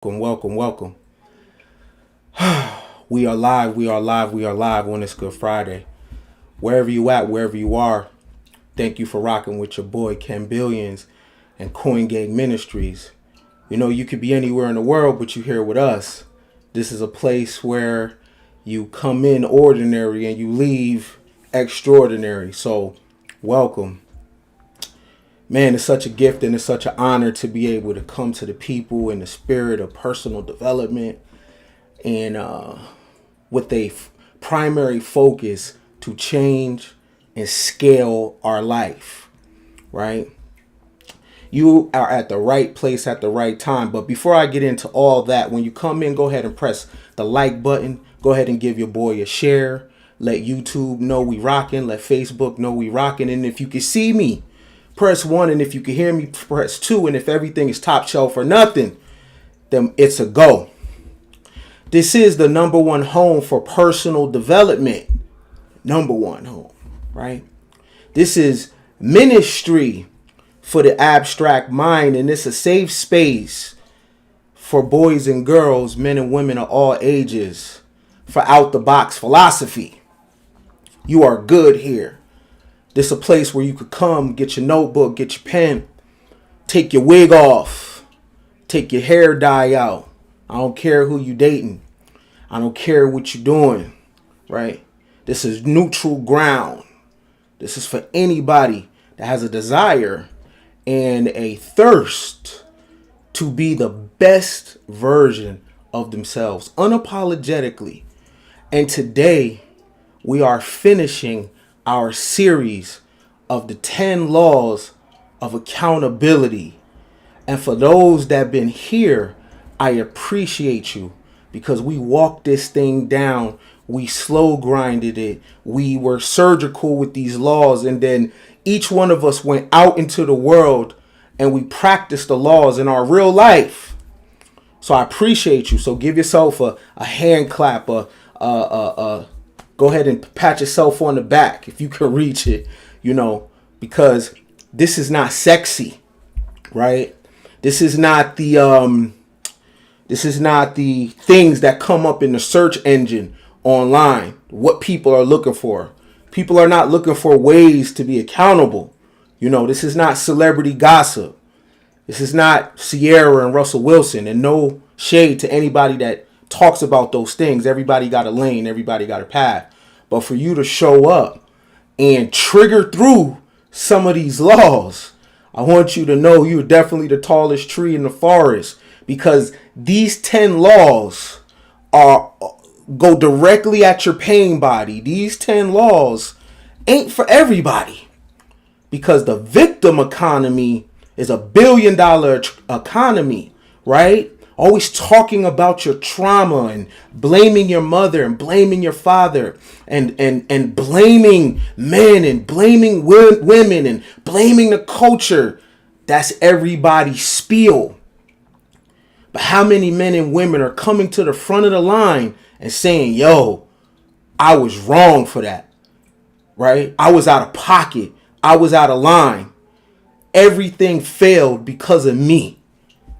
Welcome, welcome. We are live, we are live, we are live on this Good Friday. Wherever you at, wherever you are, thank you for rocking with your boy Ken Billions and Coin Gang Ministries. You know, you could be anywhere in the world, but you're here with us. This is a place where you come in ordinary and you leave extraordinary. So, welcome. Man, it's such a gift and it's such an honor to be able to come to the people in the spirit of personal development and with a primary focus to change and scale our life, right? You are at the right place at the right time. But before I get into all that, when you come in, go ahead and press the like button. Go ahead and give your boy a share. Let YouTube know we rocking. Let Facebook know we rocking. And if you can see me, press 1. And if you can hear me, press 2. And if everything is top shelf or nothing, then it's a go. This is the number one home for personal development. Number one home, right? This is ministry for the abstract mind, and it's a safe space for boys and girls, men and women of all ages, for out-the-box philosophy. You are good here. This is a place where you could come, get your notebook, get your pen, take your wig off, take your hair dye out. I don't care who you dating. I don't care what you're doing, right? This is neutral ground. This is for anybody that has a desire and a thirst to be the best version of themselves, unapologetically. And today, we are finishing our series of the 10 laws of accountability. And for those that have been here, I appreciate you because we walked this thing down. We slow grinded it. We were surgical with these laws. And then each one of us went out into the world and we practiced the laws in our real life. So I appreciate you. So give yourself a hand clap, go ahead and pat yourself on the back if you can reach it, because this is not sexy, right? This is not the things that come up in the search engine online, what people are looking for. People are not looking for ways to be accountable. This is not celebrity gossip. This is not Sierra and Russell Wilson, and no shade to anybody that talks about those things. Everybody got a lane, everybody got a path. But for you to show up and trigger through some of these laws, I want you to know you're definitely the tallest tree in the forest, because these 10 laws go directly at your pain body. These 10 laws ain't for everybody, because the victim economy is $1 billion economy, right? Always talking about your trauma and blaming your mother and blaming your father and blaming men and blaming women and blaming the culture. That's everybody's spiel. But how many men and women are coming to the front of the line and saying, yo, I was wrong for that, right? I was out of pocket. I was out of line. Everything failed because of me.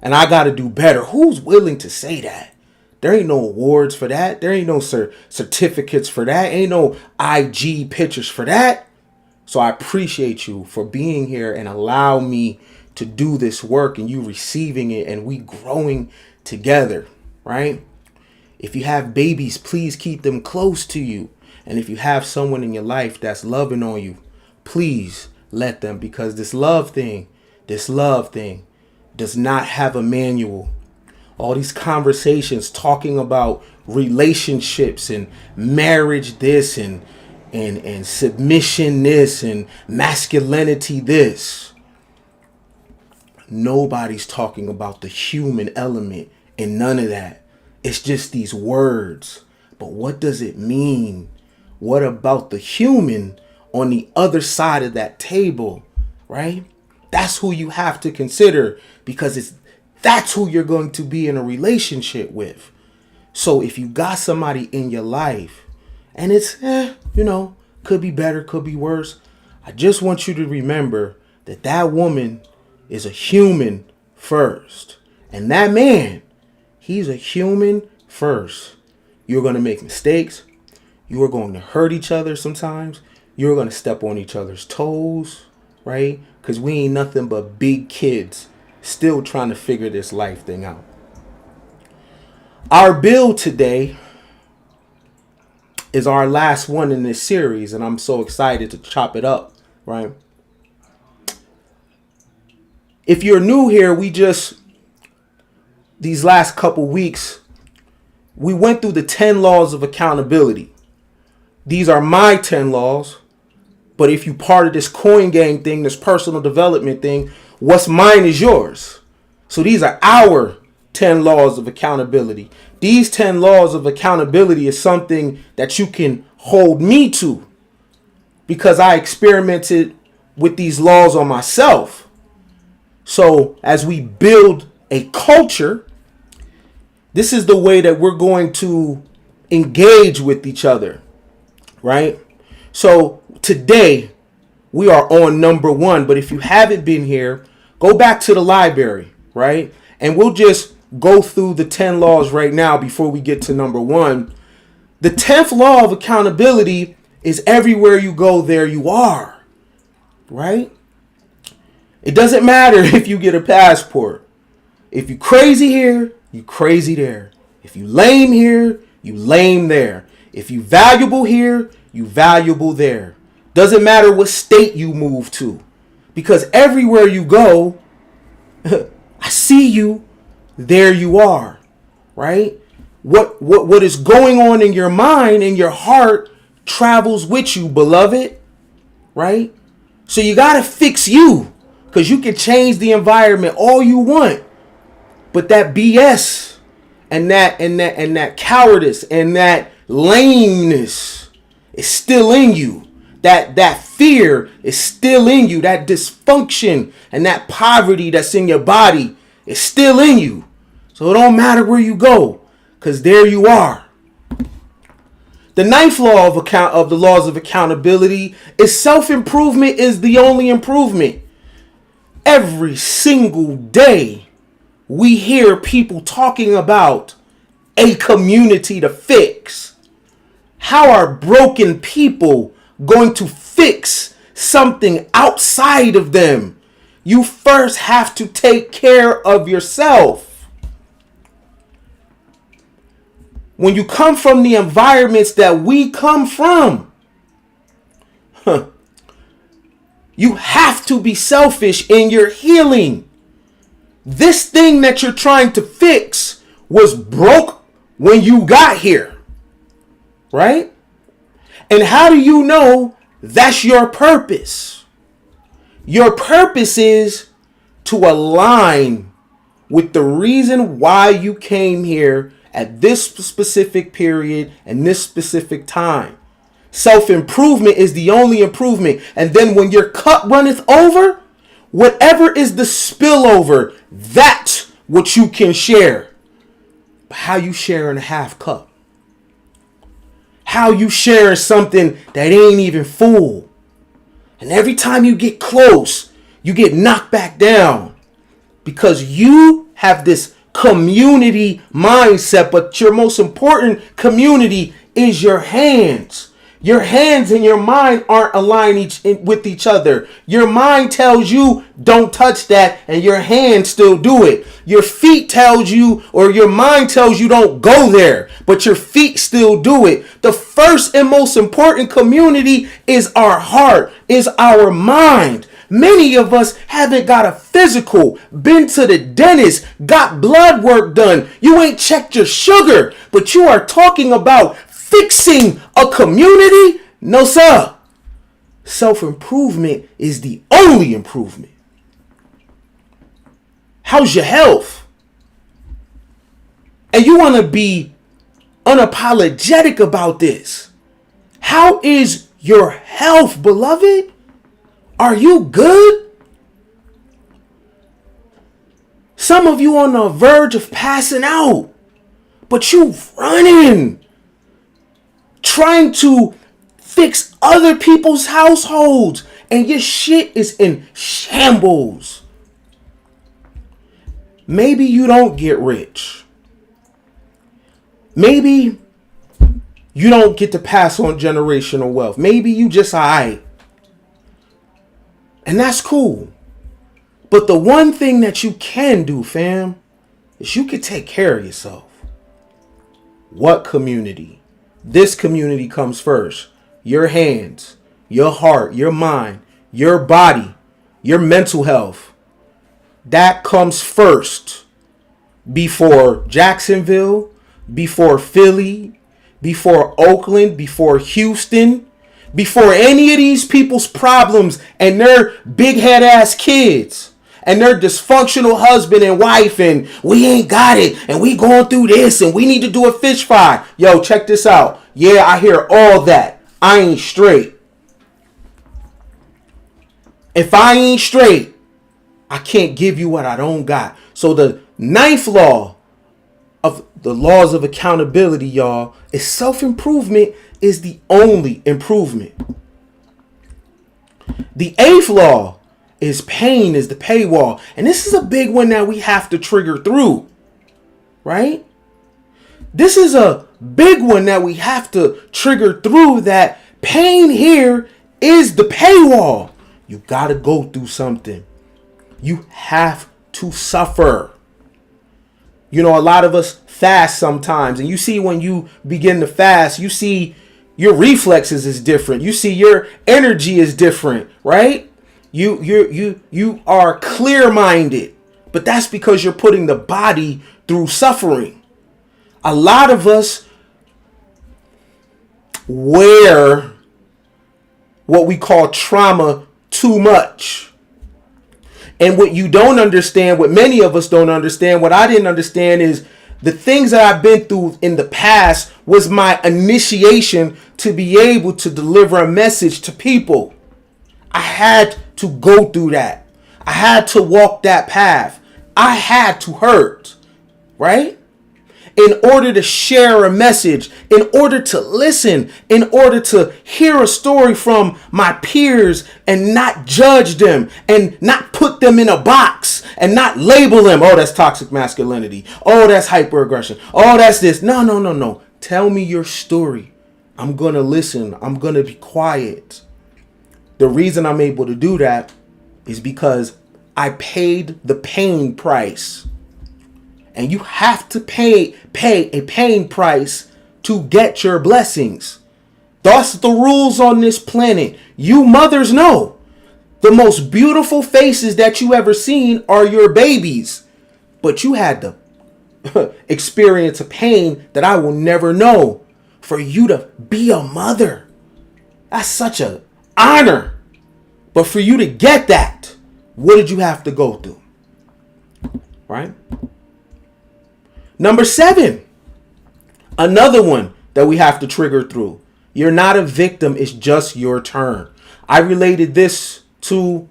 And I got to do better. Who's willing to say that? There ain't no awards for that. There ain't no certificates for that. Ain't no IG pictures for that. So I appreciate you for being here and allow me to do this work and you receiving it and we growing together, right? If you have babies, please keep them close to you. And if you have someone in your life that's loving on you, please let them, because this love thing does not have a manual. All these conversations talking about relationships and marriage this and submission this and masculinity this. Nobody's talking about the human element in none of that. It's just these words. But what does it mean? What about the human on the other side of that table, right? That's who you have to consider, because that's who you're going to be in a relationship with. So if you got somebody in your life and it's, could be better, could be worse, I just want you to remember that woman is a human first. And that man He's a human first. You're going to make mistakes. You are going to hurt each other sometimes. You're going to step on each other's toes, right? Because we ain't nothing but big kids still trying to figure this life thing out. Our bill today is our last one in this series, and I'm so excited to chop it up, right? If you're new here, these last couple weeks, we went through the 10 laws of accountability. These are my 10 laws, but if you part of this coin gang thing, this personal development thing, what's mine is yours. So these are our 10 laws of accountability. These 10 laws of accountability is something that you can hold me to because I experimented with these laws on myself. So as we build a culture, this is the way that we're going to engage with each other, right? So today we are on number 1, but if you haven't been here, go back to the library, right? And we'll just go through the 10 laws right now before we get to number 1. The 10th law of accountability is everywhere you go, there you are, right? It doesn't matter if you get a passport. If you crazy here, you crazy there. If you lame here, you lame there. If you valuable here, you valuable there. Doesn't matter what state you move to. Because everywhere you go, I see you, there you are, right? What is going on in your mind and your heart travels with you, beloved, right? So you got to fix you, because you can change the environment all you want, but that BS and that cowardice and that lameness is still in you. That fear is still in you. That dysfunction and that poverty that's in your body is still in you. So it don't matter where you go, because there you are. The 9th law of the laws of accountability is self-improvement is the only improvement. Every single day we hear people talking about a community to fix. How are broken people going to fix something outside of them? You first have to take care of yourself. When you come from the environments that we come from, you have to be selfish in your healing. This thing that you're trying to fix was broke when you got here, right? And how do you know that's your purpose? Your purpose is to align with the reason why you came here at this specific period and this specific time. Self-improvement is the only improvement. And then when your cup runneth over, whatever is the spillover, that's what you can share. But how you sharing a half cup? How you sharing something that ain't even full? And every time you get close, you get knocked back down because you have this community mindset, but your most important community is your hands. Your hands and your mind aren't aligned with each other. Your mind tells you don't touch that, and your hands still do it. Your feet tells you, or your mind tells you don't go there, but your feet still do it. The first and most important community is our heart, is our mind. Many of us haven't got a physical, been to the dentist, got blood work done. You ain't checked your sugar, but you are talking about fixing a community? No, sir. Self-improvement is the only improvement. How's your health? And you want to be unapologetic about this. How is your health, beloved? Are you good? Some of you on the verge of passing out, but you running, trying to fix other people's households, and your shit is in shambles. Maybe you don't get rich. Maybe you don't get to pass on generational wealth. Maybe you just alright. And that's cool. But the one thing that you can do, fam, is you can take care of yourself. What community? This community comes first. Your hands, your heart, your mind, your body, your mental health. That comes first. Before Jacksonville, before Philly, before Oakland, before Houston, before any of these people's problems and their big head ass kids and their dysfunctional husband and wife and we ain't got it and we going through this and we need to do a fish fry. Yo, check this out. Yeah, I hear all that. I ain't straight. If I ain't straight, I can't give you what I don't got. So the ninth law of the laws of accountability, y'all, is self-improvement is the only improvement. The eighth law is pain is the paywall. And this is a big one that we have to trigger through, right? This is a big one that we have to trigger through, that pain here is the paywall. You got to go through something. You have to suffer. You know, a lot of us fast sometimes, and you see when you begin to fast, you see your reflexes is different. You see your energy is different, right? You are clear-minded, but that's because you're putting the body through suffering. A lot of us wear what we call trauma too much. And what you don't understand, what many of us don't understand, what I didn't understand is the things that I've been through in the past was my initiation to be able to deliver a message to people. I had to go through that. I had to walk that path. I had to hurt, right? In order to share a message, in order to listen, in order to hear a story from my peers and not judge them and not put them in a box and not label them. Oh, that's toxic masculinity. Oh, that's hyperaggression. Oh, that's this. No. Tell me your story. I'm going to listen. I'm going to be quiet. The reason I'm able to do that is because I paid the pain price. And you have to pay a pain price to get your blessings. That's the rules on this planet. You mothers know. The most beautiful faces that you ever seen are your babies. But you had to experience a pain that I will never know for you to be a mother. That's such an honor. But for you to get that, what did you have to go through? Right? Number 7, another one that we have to trigger through. You're not a victim. It's just your turn. I related this to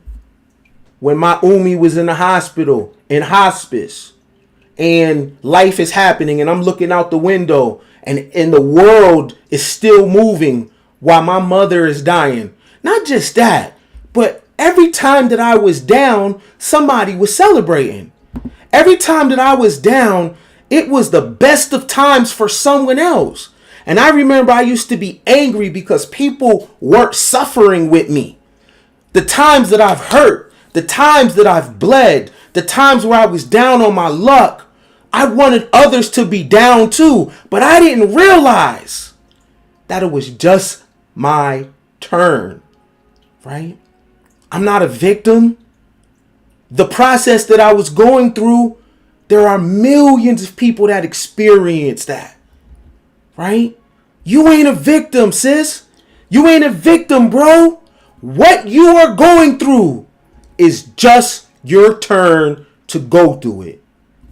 when my Umi was in the hospital, in hospice, and life is happening and I'm looking out the window and the world is still moving while my mother is dying. Not just that, but every time that I was down, somebody was celebrating. Every time that I was down, it was the best of times for someone else. And I remember I used to be angry because people weren't suffering with me. The times that I've hurt, the times that I've bled, the times where I was down on my luck, I wanted others to be down too. But I didn't realize that it was just my turn, right? I'm not a victim. The process that I was going through, there are millions of people that experience that, right? You ain't a victim, sis. You ain't a victim, bro. What you are going through is just your turn to go through it.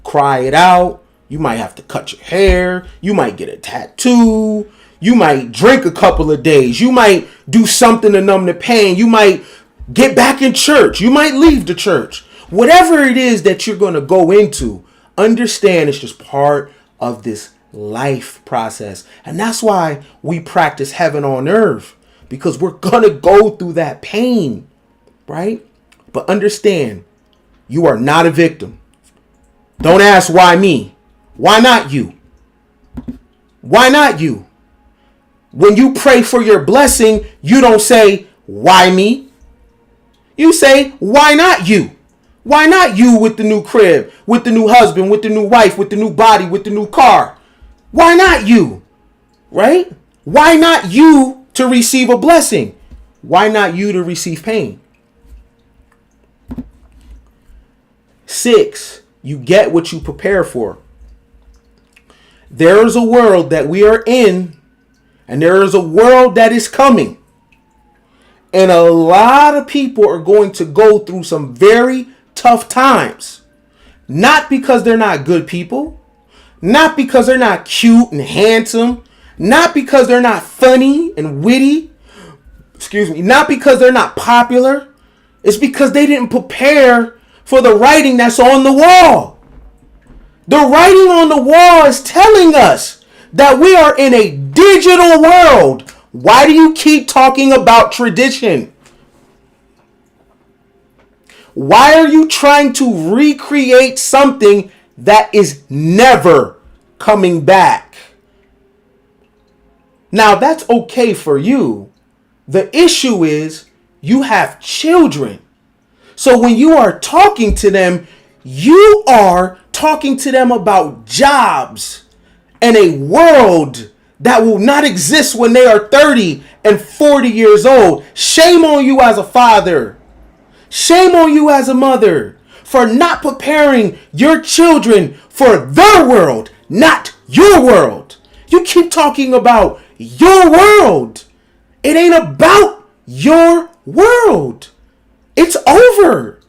Cry it out. You might have to cut your hair. You might get a tattoo. You might drink a couple of days. You might do something to numb the pain. You might get back in church. You might leave the church. Whatever it is that you're going to go into, understand it's just part of this life process. And that's why we practice heaven on earth, because we're going to go through that pain, right? But understand, you are not a victim. Don't ask why me. Why not you? Why not you? When you pray for your blessing, you don't say, why me? You say, why not you? Why not you with the new crib, with the new husband, with the new wife, with the new body, with the new car? Why not you? Right? Why not you to receive a blessing? Why not you to receive pain? 6, you get what you prepare for. There is a world that we are in, and there is a world that is coming. And a lot of people are going to go through some very tough times. Not because they're not good people, not because they're not cute and handsome, not because they're not funny and witty, not because they're not popular. It's because they didn't prepare for the writing that's on the wall. The writing on the wall is telling us that we are in a digital world. Why do you keep talking about tradition? Why are you trying to recreate something that is never coming back? Now, that's okay for you. The issue is you have children. So when you are talking to them, you are talking to them about jobs and a world that will not exist when they are 30 and 40 years old. Shame on you as a father. Shame on you as a mother for not preparing your children for their world, not your world. You keep talking about your world. It ain't about your world. It's over.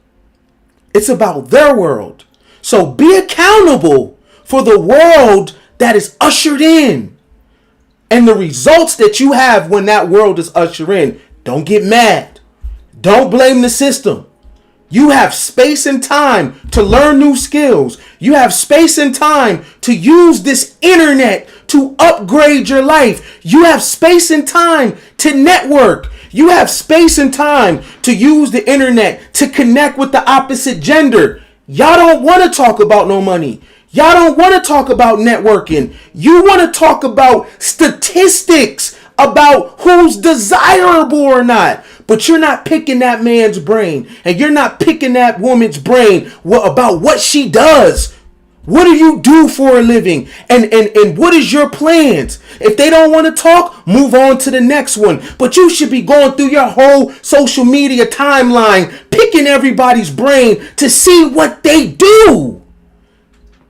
It's about their world. So be accountable for the world that is ushered in and the results that you have when that world is ushered in. Don't get mad. Don't blame the system. You have space and time to learn new skills. You have space and time to use this internet to upgrade your life. You have space and time to network. You have space and time to use the internet to connect with the opposite gender. Y'all don't want to talk about no money. Y'all don't want to talk about networking. You want to talk about statistics about who's desirable or not. But you're not picking that man's brain. And you're not picking that woman's brain about what she does. What do you do for a living? And what is your plans? If they don't want to talk, move on to the next one. But you should be going through your whole social media timeline, picking everybody's brain to see what they do.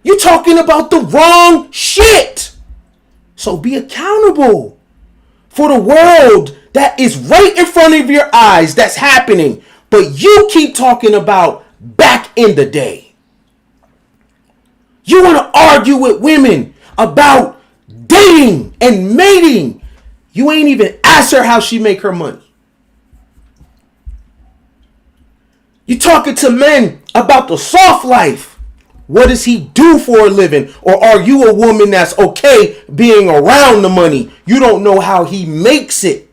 You're talking about the wrong shit. So be accountable for the world that is right in front of your eyes that's happening. But you keep talking about back in the day. You want to argue with women about dating and mating. You ain't even asked her how she make her money. You talking to men about the soft life. What does he do for a living? Or are you a woman that's okay being around the money? You don't know how he makes it.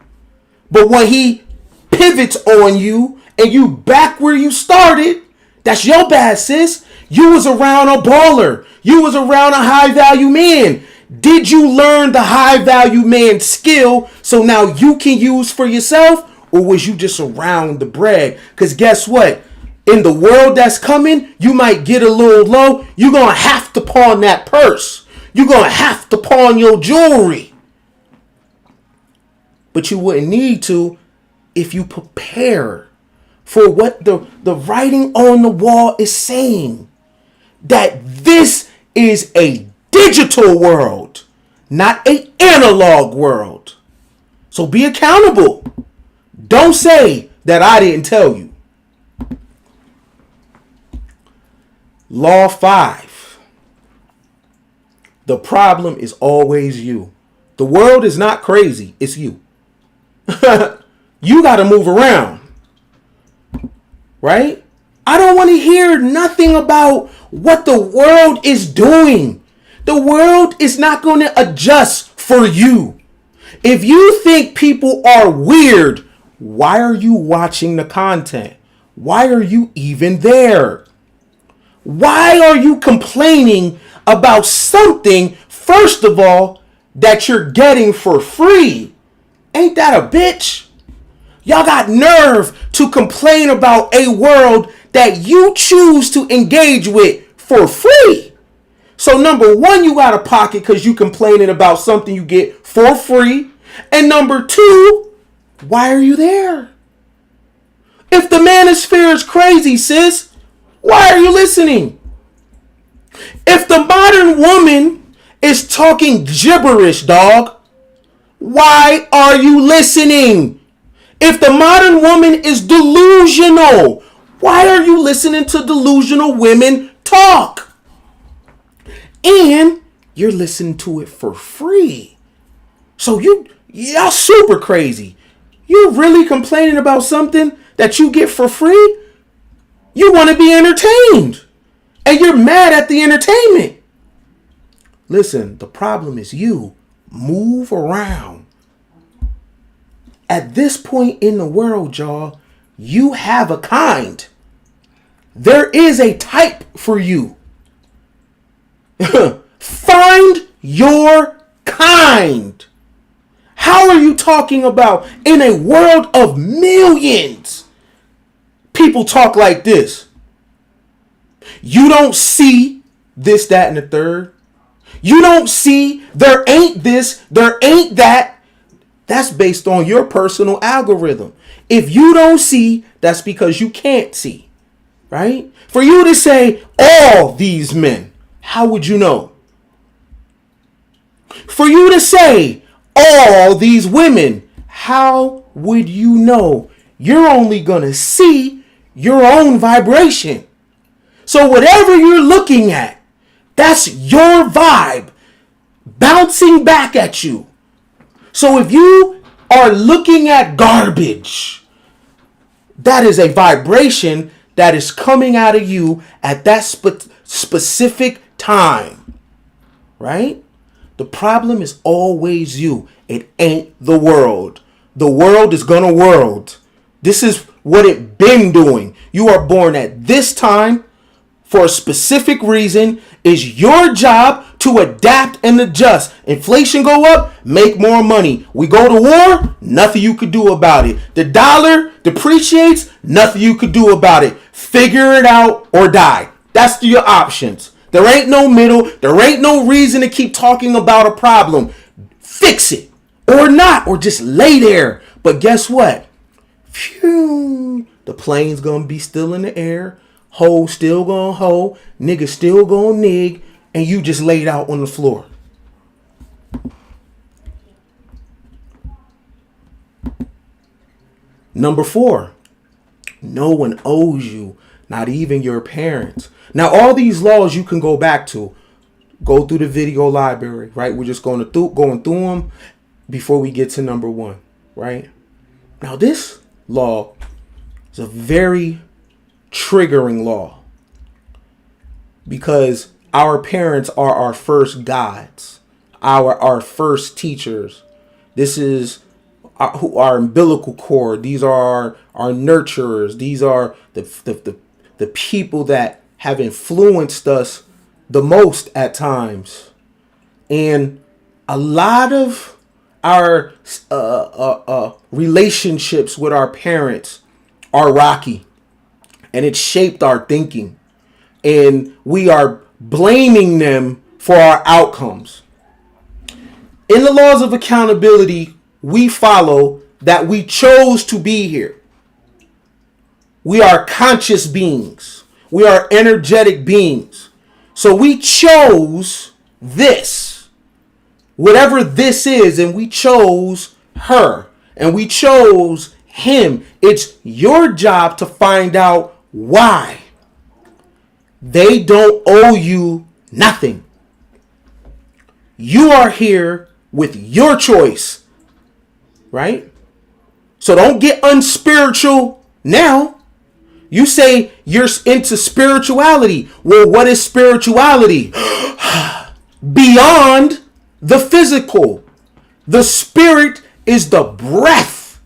But when he pivots on you and you back where you started, that's your bad, sis. You was around a baller. You was around a high value man. Did you learn the high value man skill so now you can use for yourself? Or was you just around the bread? Because guess what? In the world that's coming, you might get a little low. You're going to have to pawn that purse. You're going to have to pawn your jewelry. But you wouldn't need to if you prepare for what the writing on the wall is saying. That this is a digital world, not an analog world. So be accountable. Don't say that I didn't tell you. Law 5. The problem is always you. The world is not crazy. It's you. You got to move around. Right? I don't want to hear nothing about what the world is doing. The world is not going to adjust for you. If you think people are weird, why are you watching the content? Why are you even there? Why are you complaining about something, first of all, that you're getting for free. Ain't that a bitch? Y'all got nerve to complain about a world that you choose to engage with for free. So number one, you out of pocket because you complaining about something you get for free. And number two, why are you there? If the manosphere is crazy, sis, why are you listening? If the modern woman is talking gibberish, dog, why are you listening? If the modern woman is delusional, why are you listening to delusional women talk? And you're listening to it for free. So y'all super crazy. You really complaining about something that you get for free? You want to be entertained. And you're mad at the entertainment. Listen, the problem is you. Move around. At this point in the world, y'all, you have a kind. There is a type for you. Find your kind. How are you talking about in a world of millions? People talk like this. You don't see this, that, and the third. You don't see there ain't this, there ain't that. That's based on your personal algorithm. If you don't see, that's because you can't see, right? For you to say all these men, how would you know? For you to say all these women, how would you know? You're only going to see your own vibration. So whatever you're looking at, that's your vibe bouncing back at you. So if you are looking at garbage, that is a vibration that is coming out of you at that specific time, right? The problem is always you. It ain't the world. The world is gonna world. This is what it been doing. You are born at this time for a specific reason. It's your job to adapt and adjust. Inflation go up, make more money. We go to war, nothing you could do about it. The dollar depreciates, nothing you could do about it. Figure it out or die. That's your options. There ain't no middle. There ain't no reason to keep talking about a problem. Fix it or not, or just lay there. But guess what? Phew, the plane's gonna be still in the air. Hoe still gonna hoe. Nigga still gonna nig. And you just laid out on the floor. Number 4, no one owes you, not even your parents. Now, all these laws you can go back to. Go through the video library, right? We're just going through them before we get to number 1, right? Now, this law is a very triggering law because our parents are our first guides, our first teachers. This is our umbilical cord. These are our nurturers. These are the people that have influenced us the most at times. And a lot of our relationships with our parents are rocky, and it shaped our thinking, and we are blaming them for our outcomes. In the laws of accountability, we follow that we chose to be here. We are conscious beings. We are energetic beings. So we chose this, whatever this is, and we chose her, and we chose him. It's your job to find out why. They don't owe you nothing. You are here with your choice, right? So don't get unspiritual now. You say you're into spirituality. Well, what is spirituality? Beyond the physical. The spirit is the breath.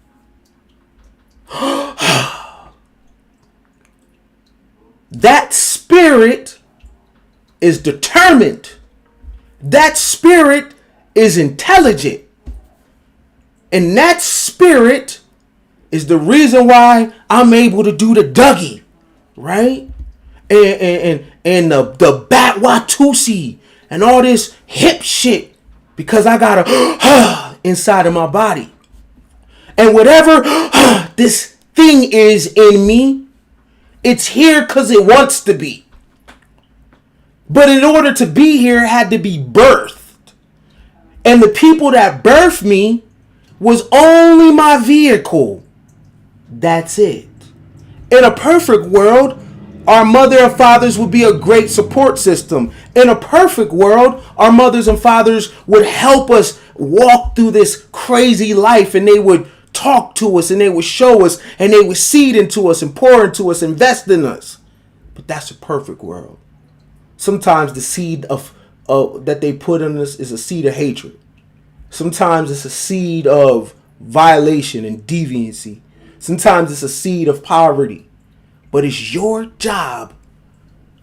That spirit is determined. That spirit is intelligent. And that spirit is the reason why I'm able to do the Dougie, right? And the Bat Watusi and all this hip shit because I got a inside of my body. And whatever this thing is in me, it's here because it wants to be. But in order to be here, it had to be birthed. And the people that birthed me was only my vehicle. That's it. In a perfect world, our mother and fathers would be a great support system. In a perfect world, our mothers and fathers would help us walk through this crazy life, and they would talk to us, and they would show us, and they would seed into us and pour into us, invest in us. But that's a perfect world. Sometimes the seed of that they put in us is a seed of hatred. Sometimes it's a seed of violation and deviancy. Sometimes it's a seed of poverty. But it's your job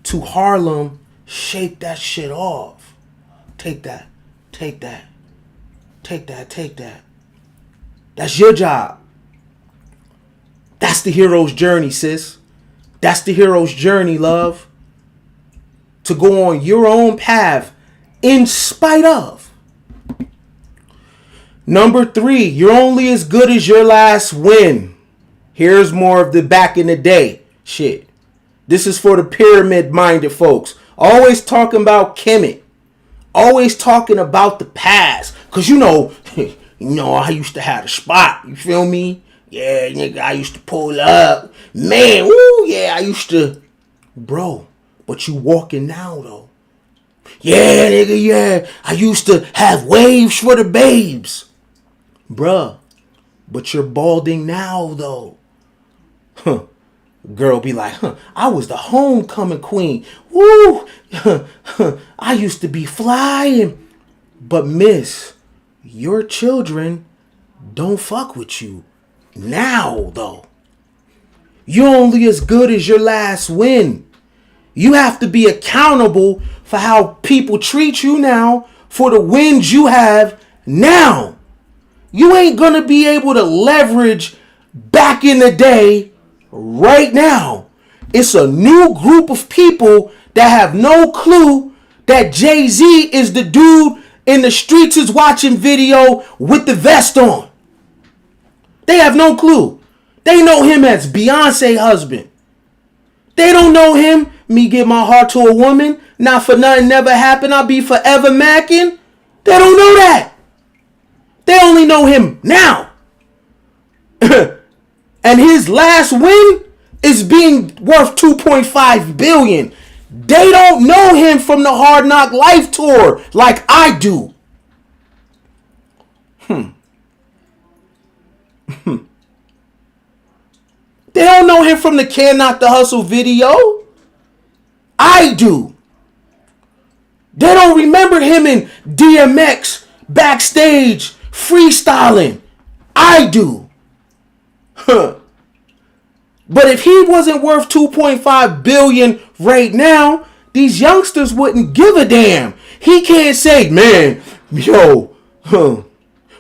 to Harlem shake that shit off. Take that. Take that. Take that. Take that. That's your job. That's the hero's journey, sis. That's the hero's journey, love. To go on your own path in spite of. Number 3, you're only as good as your last win. Here's more of the back in the day shit. This is for the pyramid-minded folks. Always talking about Kemet. Always talking about the past. Because I used to have a spot. You feel me? Yeah, nigga, I used to pull up. Man, woo, yeah, I used to. Bro, but you walking now, though. Yeah, nigga, yeah. I used to have waves for the babes. Bruh, but you're balding now, though. Huh. Girl be like, I was the homecoming queen. Woo! I used to be flying. But miss, your children don't fuck with you now, though. You're only as good as your last win. You have to be accountable for how people treat you now, for the wins you have now. You ain't gonna be able to leverage back in the day right now. It's a new group of people that have no clue that Jay-Z is the dude in the streets is watching video with the vest on. They have no clue. They know him as Beyonce husband. They don't know him. Me give my heart to a woman. Not for nothing never happened. I'll be forever macking. They don't know that. They only know him now. And his last win is being worth $2.5 billion. They don't know him from the Hard Knock Life tour like I do. They don't know him from the Can Not the Hustle video. I do. They don't remember him in DMX backstage freestyling. I do. But if he wasn't worth $2.5 billion right now, these youngsters wouldn't give a damn. He can't say, man,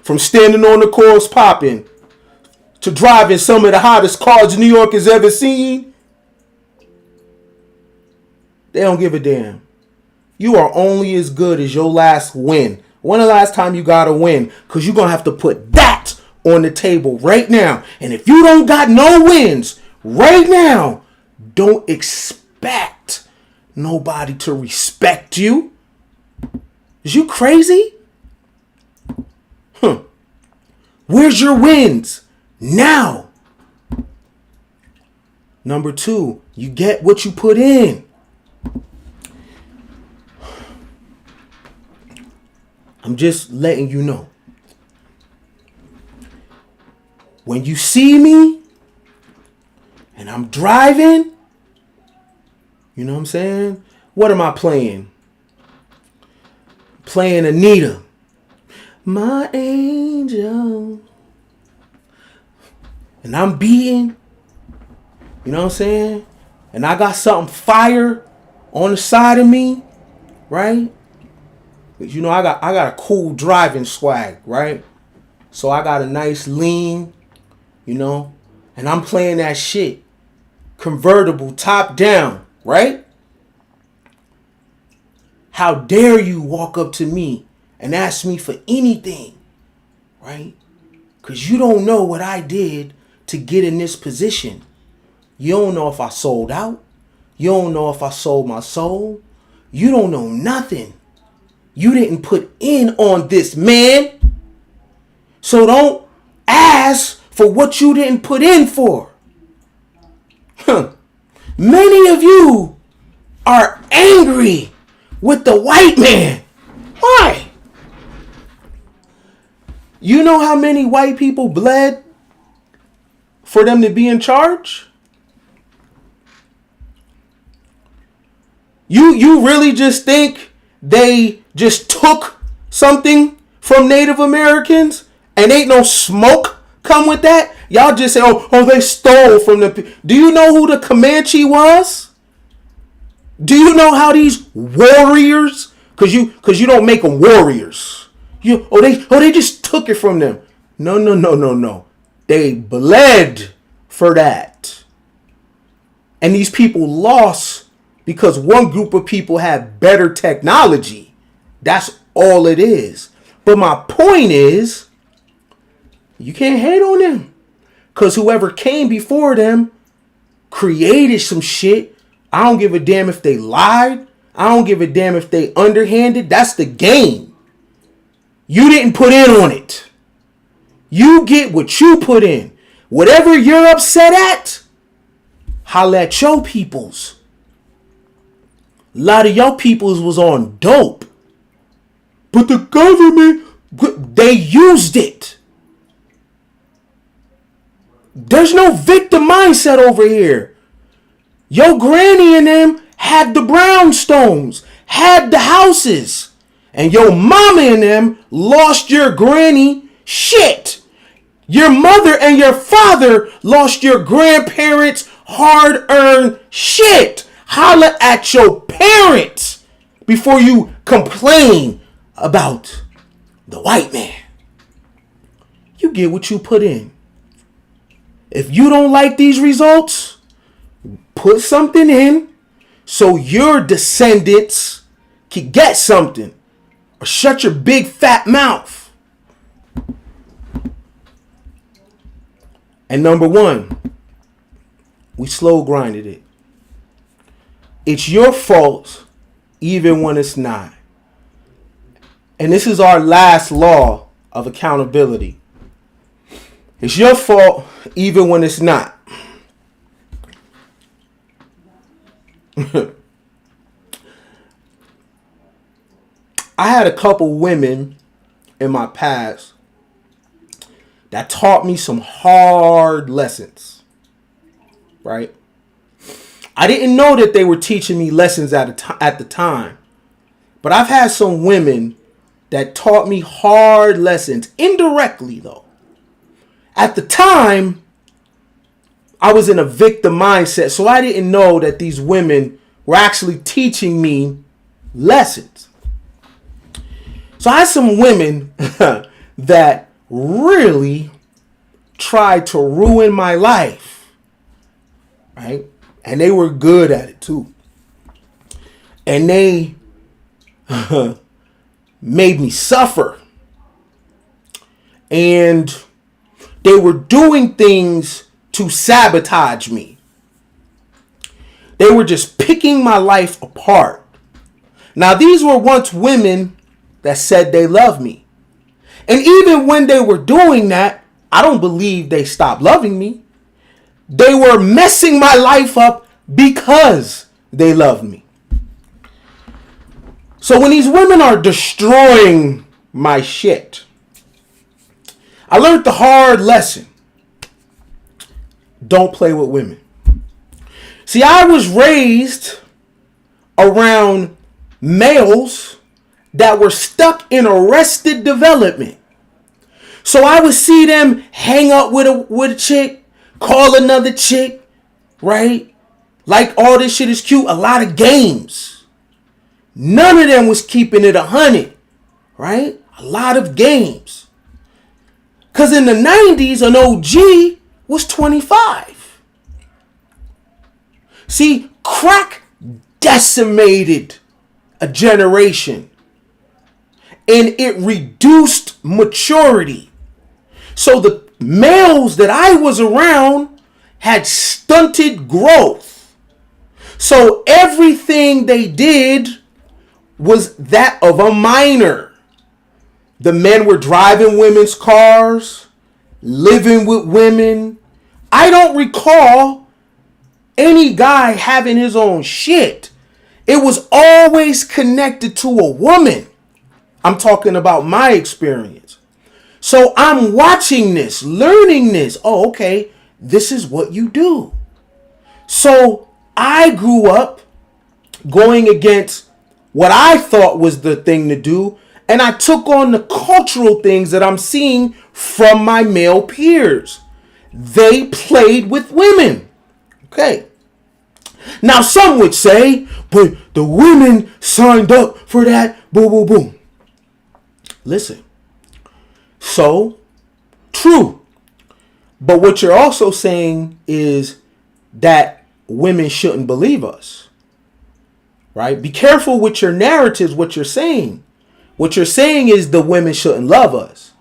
from standing on the course popping to driving some of the hottest cars New York has ever seen. They don't give a damn. You are only as good as your last win. When the last time you got a win? Because you're going to have to put that on the table right now. And if you don't got no wins right now, don't expect nobody to respect you. Is you crazy? Where's your wins? Now. Number 2, you get what you put in. I'm just letting you know. When you see me and I'm driving, you know what I'm saying? What am I playing? Playing Anita. My angel. And I'm beating. You know what I'm saying? And I got something fire on the side of me, right? You know, I got a cool driving swag, right? So I got a nice lean, you know, and I'm playing that shit. Convertible, top down, right? How dare you walk up to me and ask me for anything, right? Because you don't know what I did to get in this position. You don't know if I sold out. You don't know if I sold my soul. You don't know nothing. You didn't put in on this, man. So don't ask for what you didn't put in for. Many of you are angry with the white man. Why? You know how many white people bled for them to be in charge? You really just think they just took something from Native Americans and ain't no smoke come with that? Y'all just say, oh, they stole from the... Do you know who the Comanche was? Do you know how these warriors... Because you don't make them warriors. They just took it from them. No. They bled for that. And these people lost because one group of people had better technology. That's all it is. But my point is, you can't hate on them. Because whoever came before them created some shit. I don't give a damn if they lied. I don't give a damn if they underhanded. That's the game. You didn't put in on it. You get what you put in. Whatever you're upset at, holla at your peoples. A lot of your peoples was on dope. But the government, they used it. There's no victim mindset over here. Your granny and them had the brownstones, had the houses. And your mama and them lost your granny shit. Your mother and your father lost your grandparents' hard-earned shit. Holla at your parents before you complain about the white man. You get what you put in. If you don't like these results, put something in so your descendants can get something. Or shut your big fat mouth. And number one, we slow grinded it. It's your fault even when it's not. And this is our last law of accountability. It's your fault even when it's not. I had a couple women in my past that taught me some hard lessons, right? I didn't know that they were teaching me lessons at the time, but I've had some women that taught me hard lessons, indirectly though. At the time, I was in a victim mindset, so I didn't know that these women were actually teaching me lessons. So I had some women that really tried to ruin my life, right? And they were good at it too. And they made me suffer. And they were doing things to sabotage me. They were just picking my life apart. Now, these were once women that said they love me. And even when they were doing that, I don't believe they stopped loving me. They were messing my life up because they love me. So when these women are destroying my shit, I learned the hard lesson. Don't play with women. See, I was raised around males that were stuck in arrested development. So I would see them hang up with a chick, call another chick, right? Like all this shit is cute. A lot of games. None of them was keeping it 100. right? A lot of games. Because in the 90s, an OG was 25. See, crack decimated a generation. And it reduced maturity. So the males that I was around had stunted growth. So everything they did was that of a minor. The men were driving women's cars, living with women. I don't recall any guy having his own shit. It was always connected to a woman. I'm talking about my experience. So I'm watching this, learning this. Oh, okay, this is what you do. So I grew up going against what I thought was the thing to do, and I took on the cultural things that I'm seeing from my male peers. They played with women. Okay. Now some would say, but the women signed up for that. Boom, boom, boom. Listen. So, true. But what you're also saying is that women shouldn't believe us. Right? Be careful with your narratives, what you're saying. What you're saying is the women shouldn't love us.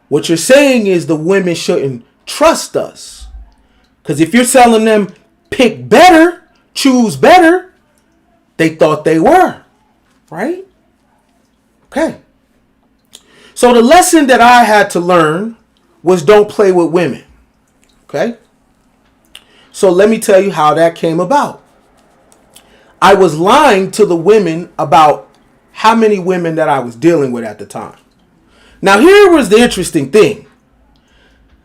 What you're saying is the women shouldn't trust us. Because if you're telling them pick better, choose better, they thought they were. Right? Okay. So the lesson that I had to learn was don't play with women. Okay? So let me tell you how that came about. I was lying to the women about how many women that I was dealing with at the time. Now here was the interesting thing.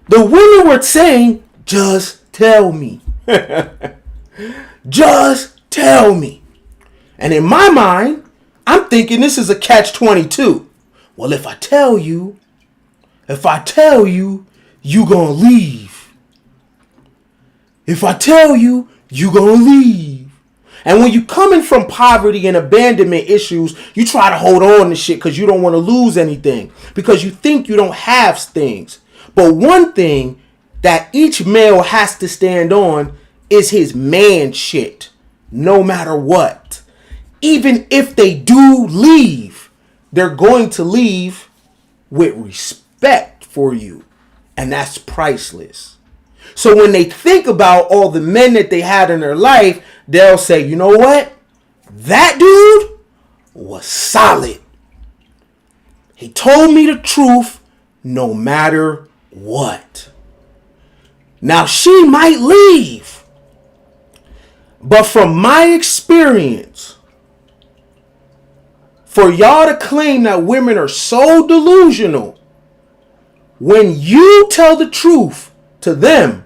The women were saying, just tell me. Just tell me. And in my mind, I'm thinking this is a catch-22. Well, if I tell you, you gonna leave. If I tell you gonna leave. And when you coming from poverty and abandonment issues, you try to hold on to shit because you don't want to lose anything. Because you think you don't have things. But one thing that each male has to stand on is his man shit. No matter what. Even if they do leave, they're going to leave with respect for you. And that's priceless. So when they think about all the men that they had in their life, they'll say, you know what? That dude was solid. He told me the truth no matter what. Now she might leave. But from my experience, for y'all to claim that women are so delusional, when you tell the truth to them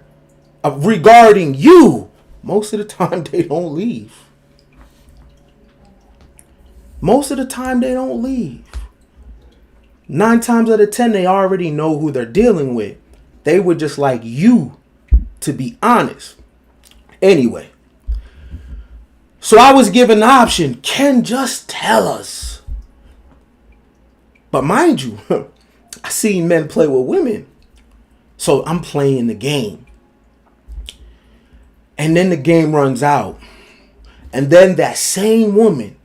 regarding you, most of the time they don't leave. Most of the time they don't leave. 9 times out of 10 they already know who they're dealing with. They would just like you to be honest. Anyway. So I was given the option, Ken, just tell us. But mind you, I seen men play with women. So I'm playing the game. And then the game runs out. And then that same woman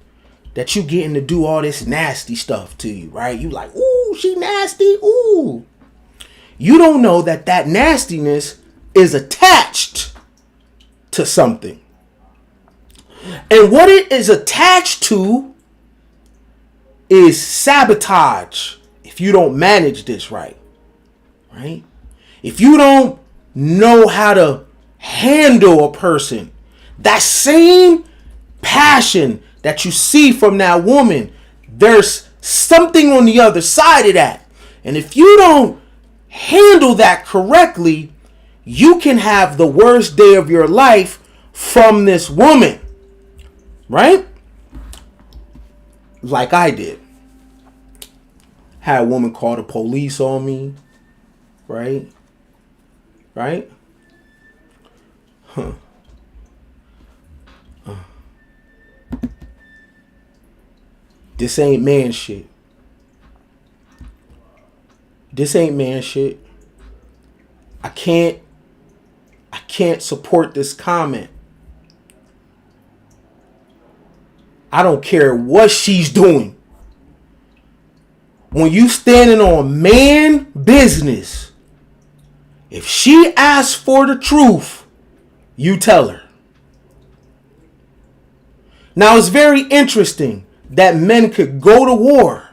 that you getting to do all this nasty stuff to you, right? You like, ooh, she nasty, ooh. You don't know that that nastiness is attached to something. And what it is attached to is sabotage if you don't manage this right. Right? If you don't know how to handle a person, that same passion that you see from that woman, there's something on the other side of that. And if you don't handle that correctly, you can have the worst day of your life from this woman. Right? Like I did. Had a woman call the police on me. Right? Right? Huh. This ain't man shit. This ain't man shit. I can't support this comment. I don't care what she's doing. When you standing on man business, if she asks for the truth, you tell her. Now it's very interesting that men could go to war.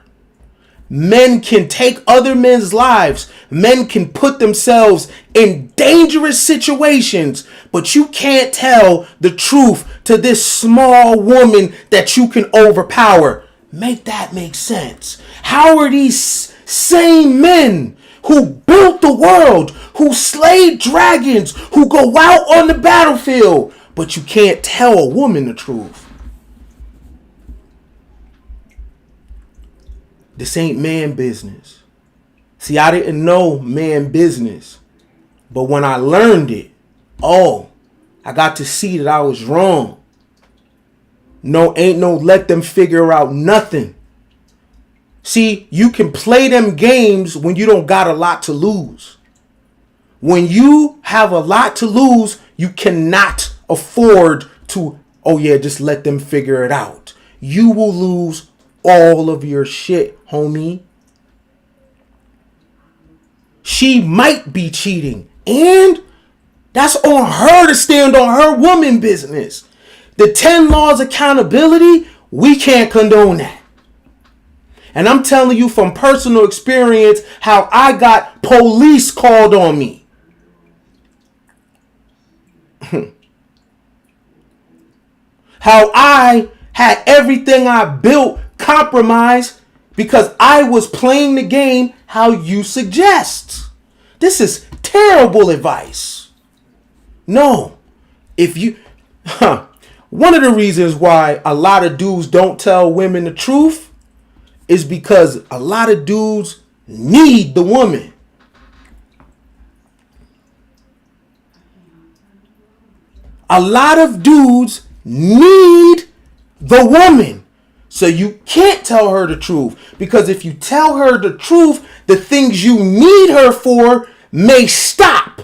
Men can take other men's lives. Men can put themselves in dangerous situations. But you can't tell the truth to this small woman that you can overpower. Make that make sense. How are these same men who built the world, who slayed dragons, who go out on the battlefield, but you can't tell a woman the truth? This ain't man business. See, I didn't know man business. But when I learned it, I got to see that I was wrong. No, ain't no let them figure out nothing. See, you can play them games when you don't got a lot to lose. When you have a lot to lose, you cannot afford to, just let them figure it out. You will lose all of your shit, homie. She might be cheating, and that's on her to stand on her woman business. The 10 laws accountability, we can't condone that. And I'm telling you from personal experience how I got police called on me. How I had everything I built compromised because I was playing the game how you suggest. This is terrible advice. No. One of the reasons why a lot of dudes don't tell women the truth is because a lot of dudes need the woman. A lot of dudes need the woman. So you can't tell her the truth. Because if you tell her the truth, the things you need her for may stop.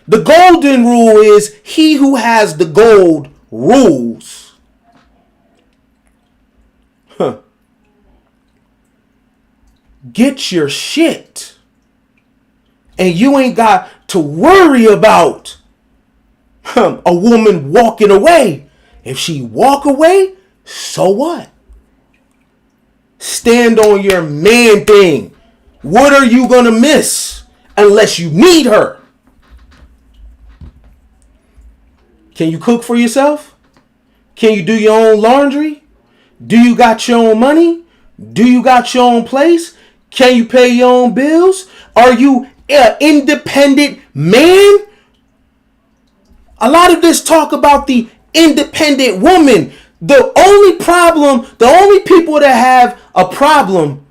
The golden rule is he who has the gold rules. Get your shit. And you ain't got to worry about a woman walking away. If she walk away, so what? Stand on your man thing. What are you going to miss unless you need her? Can you cook for yourself? Can you do your own laundry? Do you got your own money? Do you got your own place? Can you pay your own bills? Are you an independent man? A lot of this talk about the independent woman. The only people that have a problem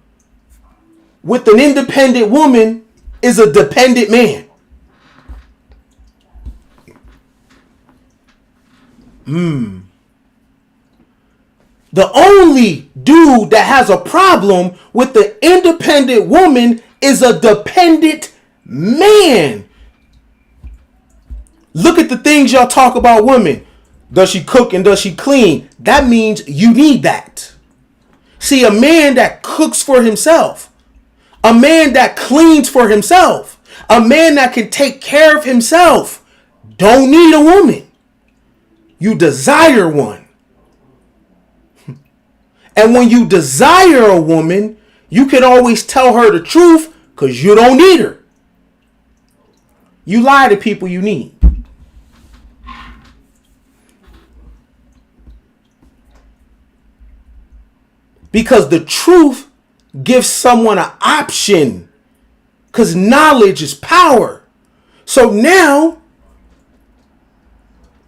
with an independent woman is a dependent man. The only dude that has a problem with the independent woman is a dependent man. Look at the things y'all talk about women. Does she cook and does she clean? That means you need that. See, a man that cooks for himself, a man that cleans for himself, a man that can take care of himself don't need a woman. You desire one. And when you desire a woman, you can always tell her the truth because you don't need her. You lie to people you need. Because the truth gives someone an option. Because knowledge is power. So now,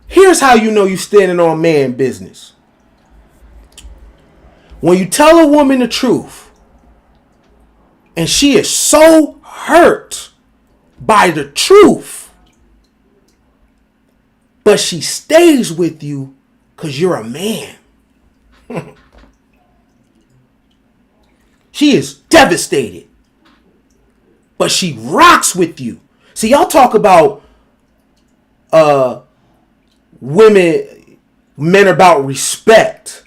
here's how you know you're standing on man business. When you tell a woman the truth, and she is so hurt by the truth, but she stays with you because you're a man. She is devastated. But she rocks with you. See, y'all talk about men about respect,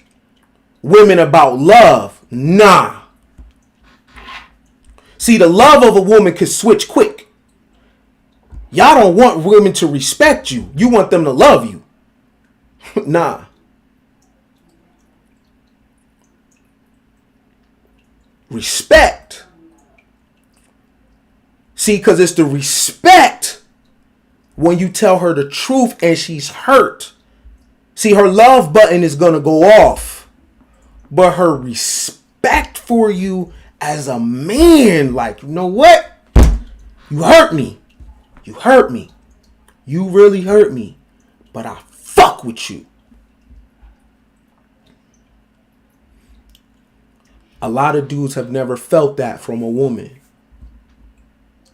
women about love. Nah. See, the love of a woman can switch quick. Y'all don't want women to respect you. You want them to love you. Nah. Respect. See, because it's the respect when you tell her the truth and she's hurt. See, her love button is going to go off. But her respect for you as a man, like, you know what? You hurt me. You hurt me. You really hurt me. But I fuck with you. A lot of dudes have never felt that from a woman.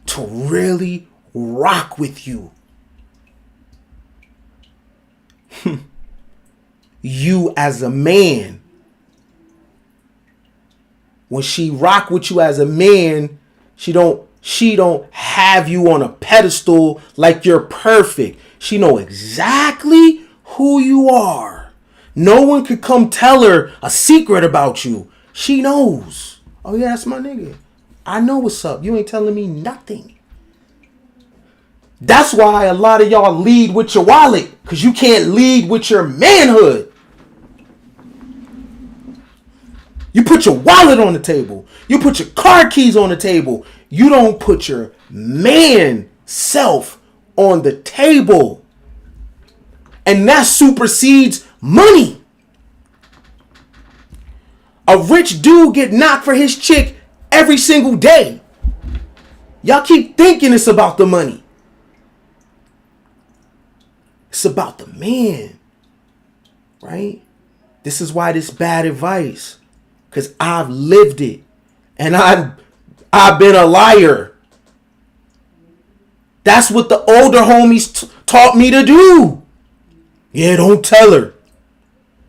To really rock with you. You as a man. When she rock with you as a man, she don't have you on a pedestal like you're perfect. She know exactly who you are. No one could come tell her a secret about you. She knows. Oh yeah, that's my nigga. I know what's up. You ain't telling me nothing. That's why a lot of y'all lead with your wallet. Because you can't lead with your manhood. You put your wallet on the table. You put your car keys on the table. You don't put your man self on the table. And that supersedes money. A rich dude get knocked for his chick every single day. Y'all keep thinking it's about the money. It's about the man. Right? This is why this bad advice. Because I've lived it. And I've been a liar. That's what the older homies taught me to do. Yeah, don't tell her.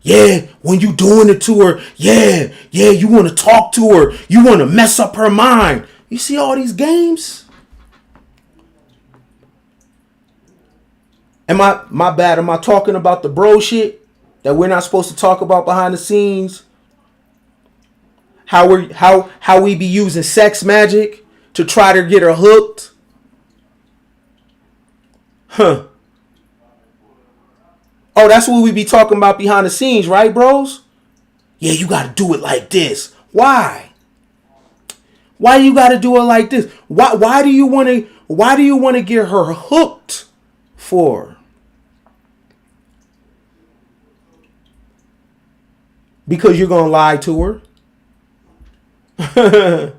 Yeah, when you doing it to her, yeah, you want to talk to her. You want to mess up her mind. You see all these games? My bad, am I talking about the bro shit that we're not supposed to talk about behind the scenes? How we be using sex magic to try to get her hooked? Huh. Oh, that's what we be talking about behind the scenes, right, bros? Yeah, you got to do it like this. Why? Why you got to do it like this? Why do you want to get her hooked for? Because you're going to lie to her.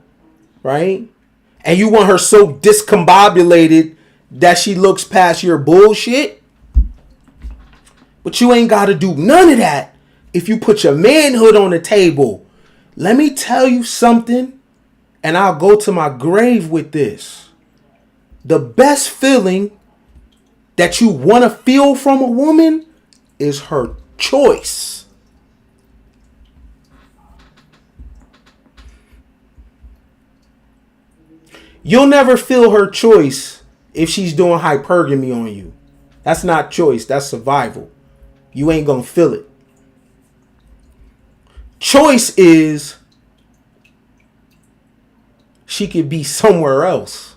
Right? And you want her so discombobulated that she looks past your bullshit? But you ain't got to do none of that if you put your manhood on the table. Let me tell you something, and I'll go to my grave with this. The best feeling that you want to feel from a woman is her choice. You'll never feel her choice if she's doing hypergamy on you. That's not choice, that's survival. You ain't gonna feel it. Choice is she could be somewhere else.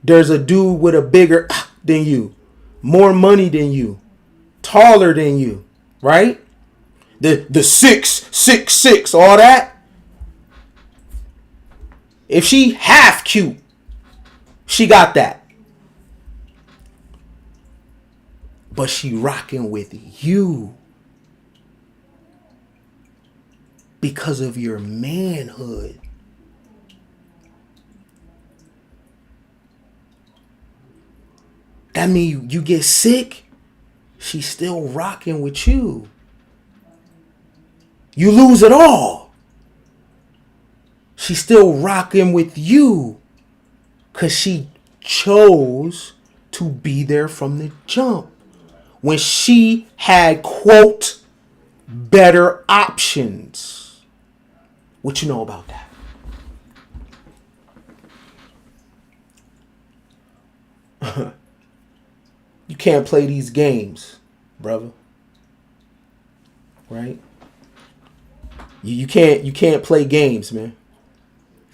There's a dude with a bigger than you, more money than you, taller than you, right? The 6'6", all that. If she half cute, she got that. But she rocking with you because of your manhood. That means you get sick, she's still rocking with you. You lose it all, she's still rocking with you because she chose to be there from the jump. When she had, quote, better options. What you know about that? You can't play these games, brother. Right? You can't play games, man.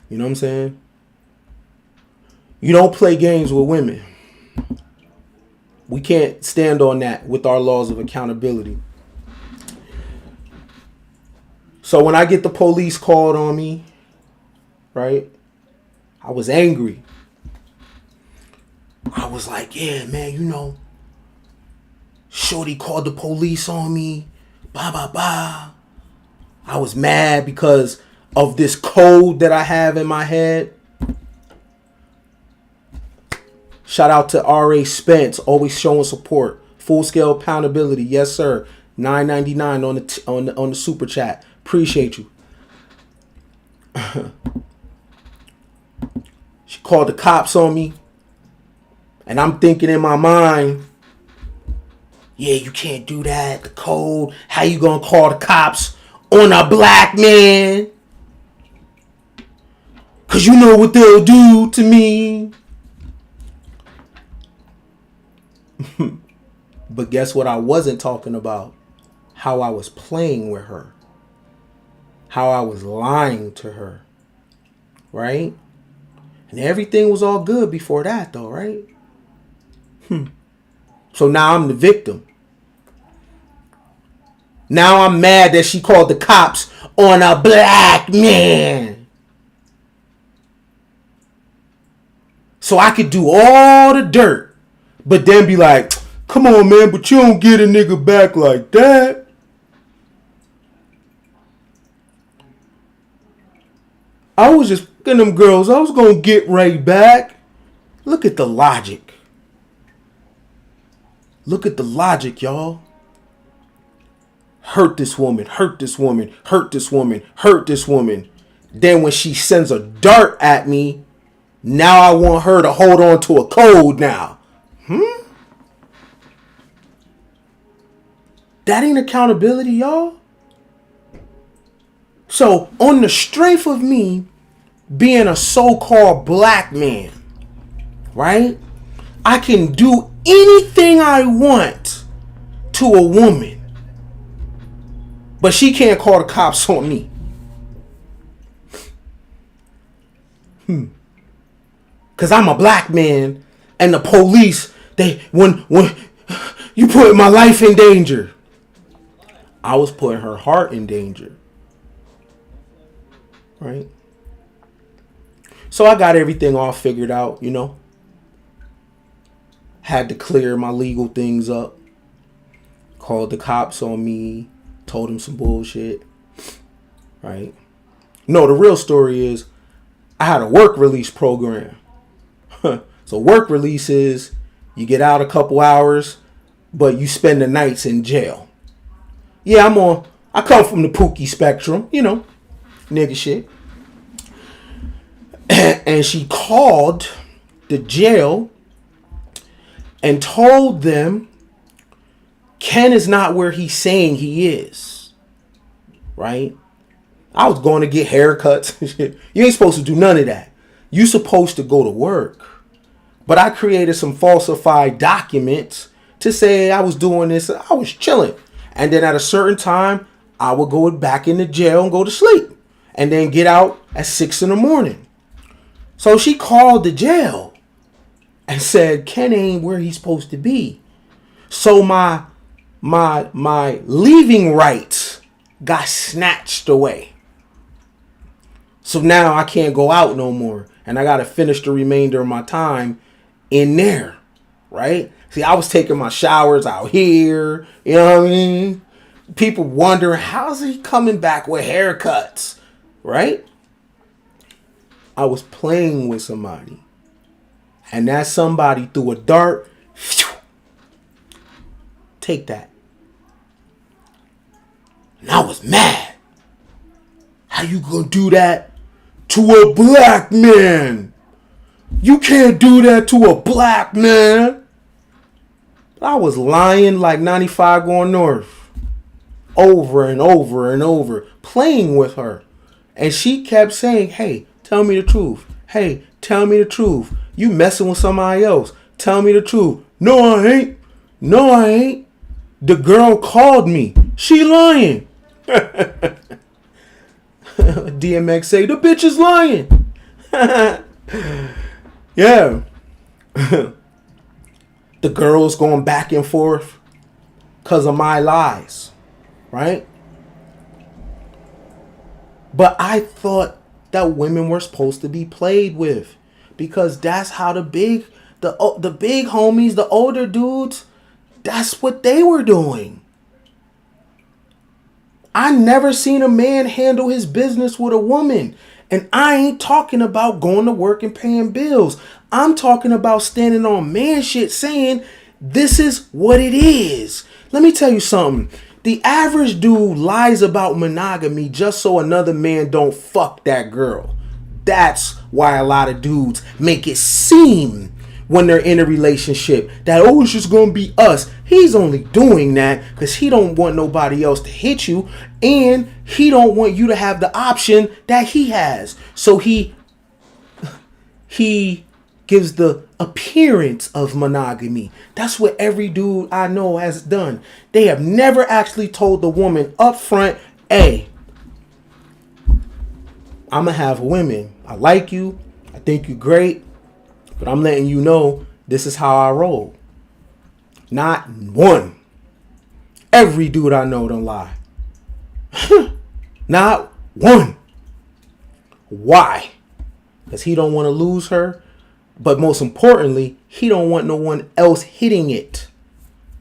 You know what I'm saying? You don't play games with women. We can't stand on that with our laws of accountability. So when I get the police called on me, right? I was angry. I was like, yeah, man, you know, shorty called the police on me. Blah, blah, blah. I was mad because of this code that I have in my head. Shout out to R.A. Spence, always showing support. Full scale accountability, yes sir. $9.99 on the super chat. Appreciate you. She called the cops on me, and I'm thinking in my mind, yeah, you can't do that. The code. How you gonna call the cops on a black man? Cause you know what they'll do to me. But guess what I wasn't talking about? How I was playing with her. How I was lying to her. Right? And everything was all good before that though, right? So now I'm the victim. Now I'm mad that she called the cops on a black man. So I could do all the dirt, but then be like, come on, man, but you don't get a nigga back like that. I was just fucking them girls. I was going to get right back. Look at the logic. Look at the logic, y'all. Hurt this woman, hurt this woman, hurt this woman, hurt this woman. Then when she sends a dart at me, now I want her to hold on to a code now. That ain't accountability, y'all. So on the strength of me being a so-called black man, right? I can do anything I want to a woman. But she can't call the cops on me. Cause I'm a black man and the police, when you put my life in danger. I was putting her heart in danger. Right? So I got everything all figured out, you know. Had to clear my legal things up. Called the cops on me. Told them some bullshit. Right? No, the real story is I had a work release program. So work release is you get out a couple hours, but you spend the nights in jail. Yeah, I come from the Pookie spectrum, you know, nigga shit. And she called the jail and told them Ken is not where he's saying he is. Right? I was going to get haircuts and shit. You ain't supposed to do none of that. You supposed to go to work. But I created some falsified documents to say I was doing this. I was chilling. And then at a certain time, I would go back into jail and go to sleep. And then get out at 6 a.m. So she called the jail and said, Ken ain't where he's supposed to be. So my leaving rights got snatched away. So now I can't go out no more. And I got to finish the remainder of my time in there. Right? See, I was taking my showers out here. You know what I mean? People wondering, how's he coming back with haircuts? Right? I was playing with somebody. And that somebody threw a dart. Take that. And I was mad. How you gonna do that to a black man? You can't do that to a black man. I was lying like 95 going north. Over and over and over. Playing with her. And she kept saying, hey, tell me the truth. Hey, tell me the truth. You messing with somebody else. Tell me the truth. No, I ain't. No, I ain't. The girl called me. She lying. DMX say, the bitch is lying. Yeah. The girl's going back and forth because of my lies. Right? But I thought that women were supposed to be played with, because that's how the big homies, the older dudes, that's what they were doing. I never seen a man handle his business with a woman. And I ain't talking about going to work and paying bills. I'm talking about standing on man shit saying, this is what it is. Let me tell you something. The average dude lies about monogamy just so another man don't fuck that girl. That's why a lot of dudes make it seem when they're in a relationship that, oh, it's just gonna be us. He's only doing that because he don't want nobody else to hit you, and he don't want you to have the option that he has. So he gives the appearance of monogamy. That's what every dude I know has done. They have never actually told the woman up front, hey, I'm gonna have women. I like you. I think you're great. But I'm letting you know this is how I roll. Not one. Every dude I know don't lie. Not one. Why? Because he don't want to lose her. But most importantly, he don't want no one else hitting it.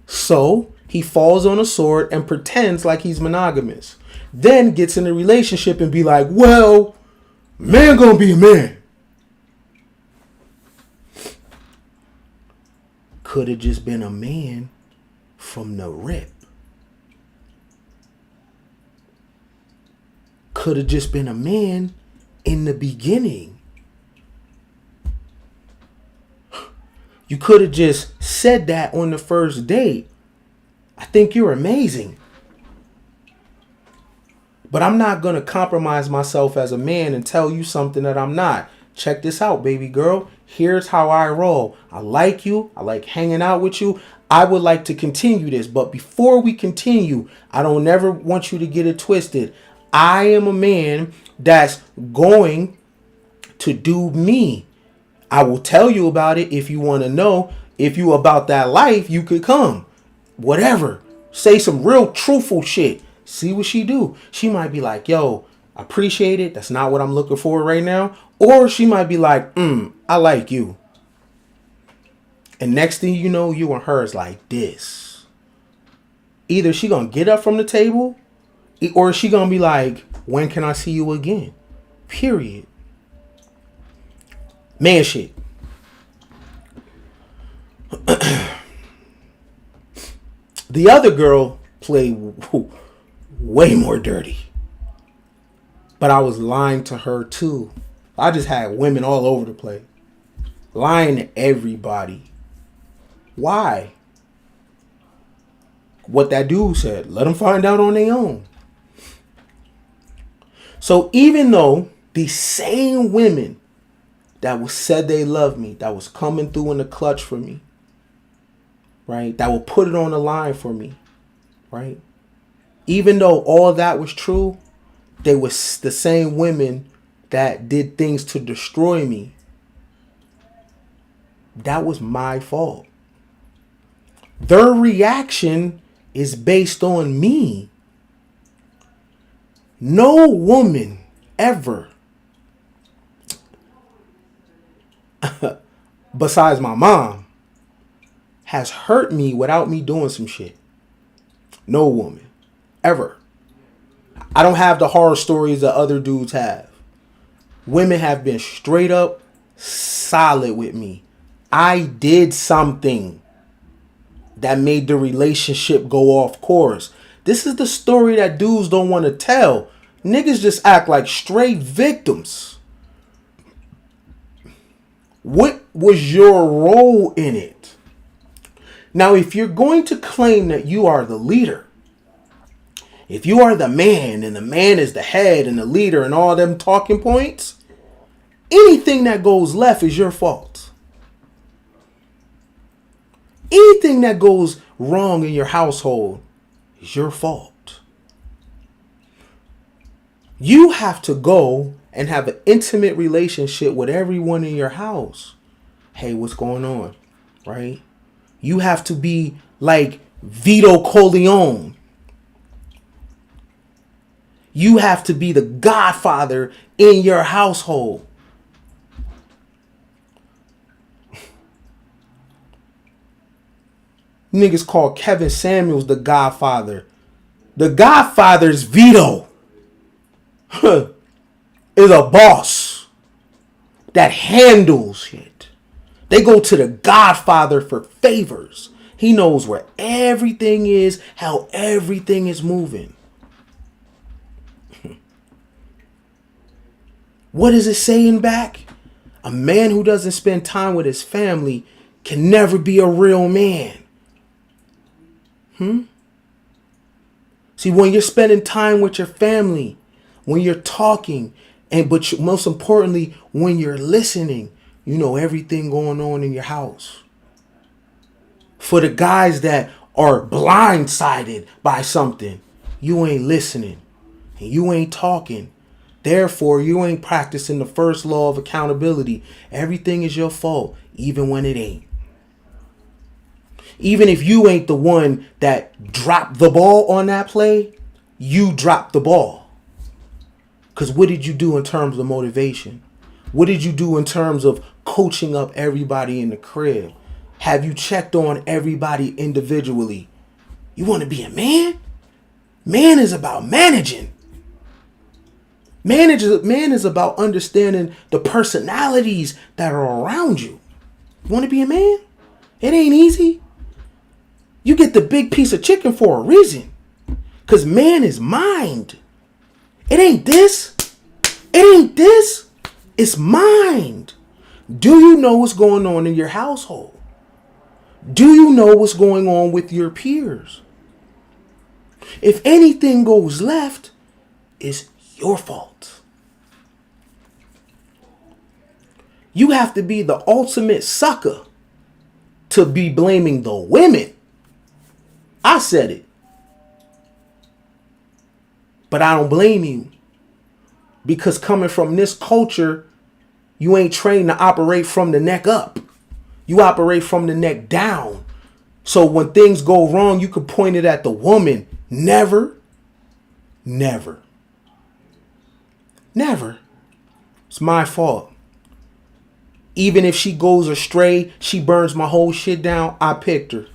So he falls on a sword and pretends like he's monogamous. Then gets in a relationship and be like, well, man gonna be a man. Could have just been a man from the rip. Could have just been a man in the beginning. You could have just said that on the first date. I think you're amazing. But I'm not going to compromise myself as a man and tell you something that I'm not. Check this out, baby girl. Here's how I roll. I like you. I like hanging out with you. I would like to continue this. But before we continue, I don't ever want you to get it twisted. I am a man that's going to do me. I will tell you about it if you want to know. If you about that life, you could come. Whatever. Say some real truthful shit. See what she do. She might be like, yo, I appreciate it. That's not what I'm looking for right now. Or she might be like, I like you. And next thing you know, you and her is like this. Either she gonna get up from the table, or she gonna be like, when can I see you again? Period. Man shit. The other girl played way more dirty. But I was lying to her too. I just had women all over the place. Lying to everybody. Why? What that dude said. Let them find out on their own. So even though these same women that was said they loved me, that was coming through in the clutch for me, right? That will put it on the line for me, right? Even though all that was true, they were the same women that did things to destroy me. That was my fault. Their reaction is based on me. No woman ever, besides my mom, has hurt me without me doing some shit. No woman. Ever. I don't have the horror stories that other dudes have. Women have been straight up solid with me. I did something that made the relationship go off course. This is the story that dudes don't want to tell. Niggas just act like straight victims. What was your role in it? Now, if you're going to claim that you are the leader If you are the man and the man is the head and the leader and all them talking points, anything that goes left is your fault. Anything that goes wrong in your household is your fault. You have to go and have an intimate relationship with everyone in your house. Hey, what's going on? Right? You have to be like Vito Corleone. You have to be the godfather in your household. Niggas call Kevin Samuels the godfather. The godfather's Vito. Is a boss that handles shit. They go to the godfather for favors. He knows where everything is, how everything is moving. What is it saying back? A man who doesn't spend time with his family can never be a real man. See, when you're spending time with your family, when you're talking, but most importantly, when you're listening, you know everything going on in your house. For the guys that are blindsided by something, you ain't listening and you ain't talking. Therefore, you ain't practicing the first law of accountability. Everything is your fault, even when it ain't. Even if you ain't the one that dropped the ball on that play, you dropped the ball. Because what did you do in terms of motivation? What did you do in terms of coaching up everybody in the crib? Have you checked on everybody individually? You want to be a man? Man is about managing. Man is about understanding the personalities that are around you. You want to be a man? It ain't easy. You get the big piece of chicken for a reason. Because man is mind. It ain't this. It ain't this. It's mind. Do you know what's going on in your household? Do you know what's going on with your peers? If anything goes left, it's your fault. You have to be the ultimate sucker to be blaming the women. I said it. But I don't blame you. Because coming from this culture, you ain't trained to operate from the neck up. You operate from the neck down. So when things go wrong, you can point it at the woman. Never. Never. Never. It's my fault. Even if she goes astray, she burns my whole shit down, I picked her.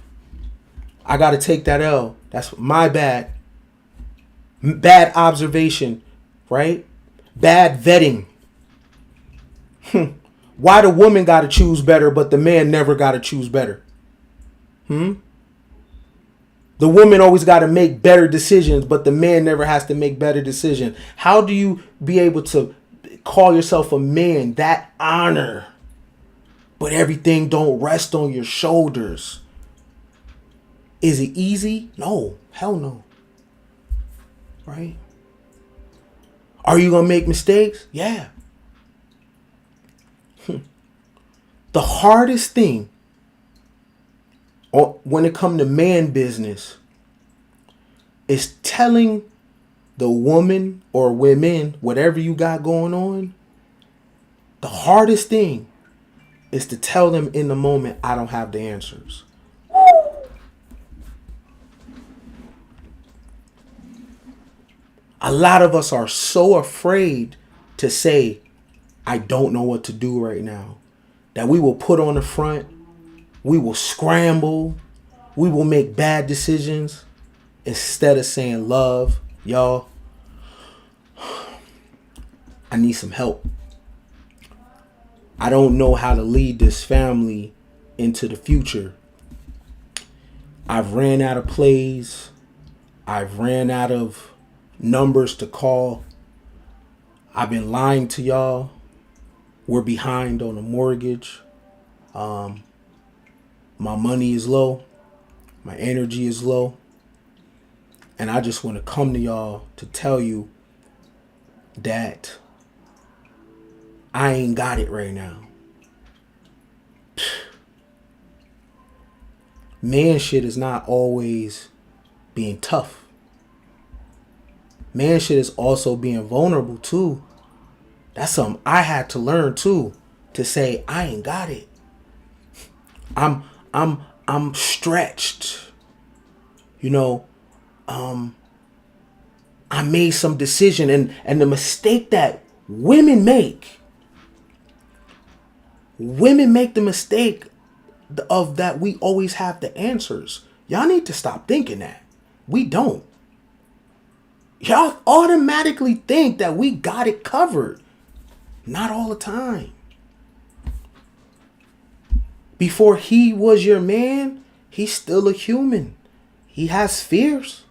I got to take that L. That's my bad. Bad observation, right? Bad vetting. Why the woman got to choose better, but the man never got to choose better? The woman always got to make better decisions, but the man never has to make better decisions. How do you be able to call yourself a man? That honor. But everything don't rest on your shoulders. Is it easy? No. Hell no. Right? Are you going to make mistakes? Yeah. The hardest thing when it comes to man business is telling the woman or women, whatever you got going on, the hardest thing is to tell them in the moment, I don't have the answers. A lot of us are so afraid to say, I don't know what to do right now, that we will put on the front, we will scramble, we will make bad decisions instead of saying, love, y'all, I need some help. I don't know how to lead this family into the future. I've ran out of plays. I've ran out of numbers to call. I've been lying to y'all. We're behind on a mortgage. My money is low. My energy is low. And I just want to come to y'all to tell you that I ain't got it right now. Man shit is not always being tough. Man shit is also being vulnerable too. That's something I had to learn too. To say I ain't got it. I'm stretched. You know, I made some decision, and the mistake that women make the mistake of that we always have the answers. Y'all need to stop thinking that. We don't. Y'all automatically think that we got it covered. Not all the time. Before he was your man, he's still a human. He has fears.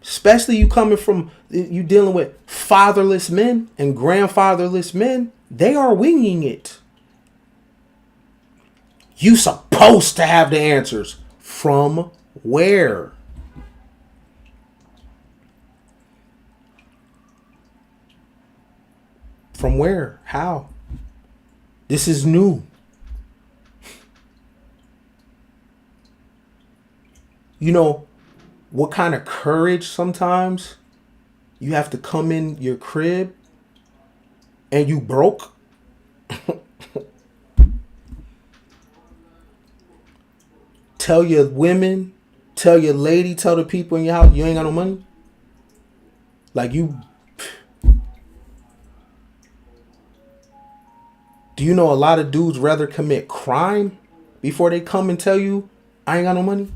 Especially you dealing with fatherless men and grandfatherless men. They are winging it. You supposed to have the answers. From where? From where? How? This is new. You know what kind of courage sometimes you have to come in your crib and you broke? Tell your women, tell your lady, tell the people in your house you ain't got no money. Like you. Do you know a lot of dudes rather commit crime before they come and tell you I ain't got no money?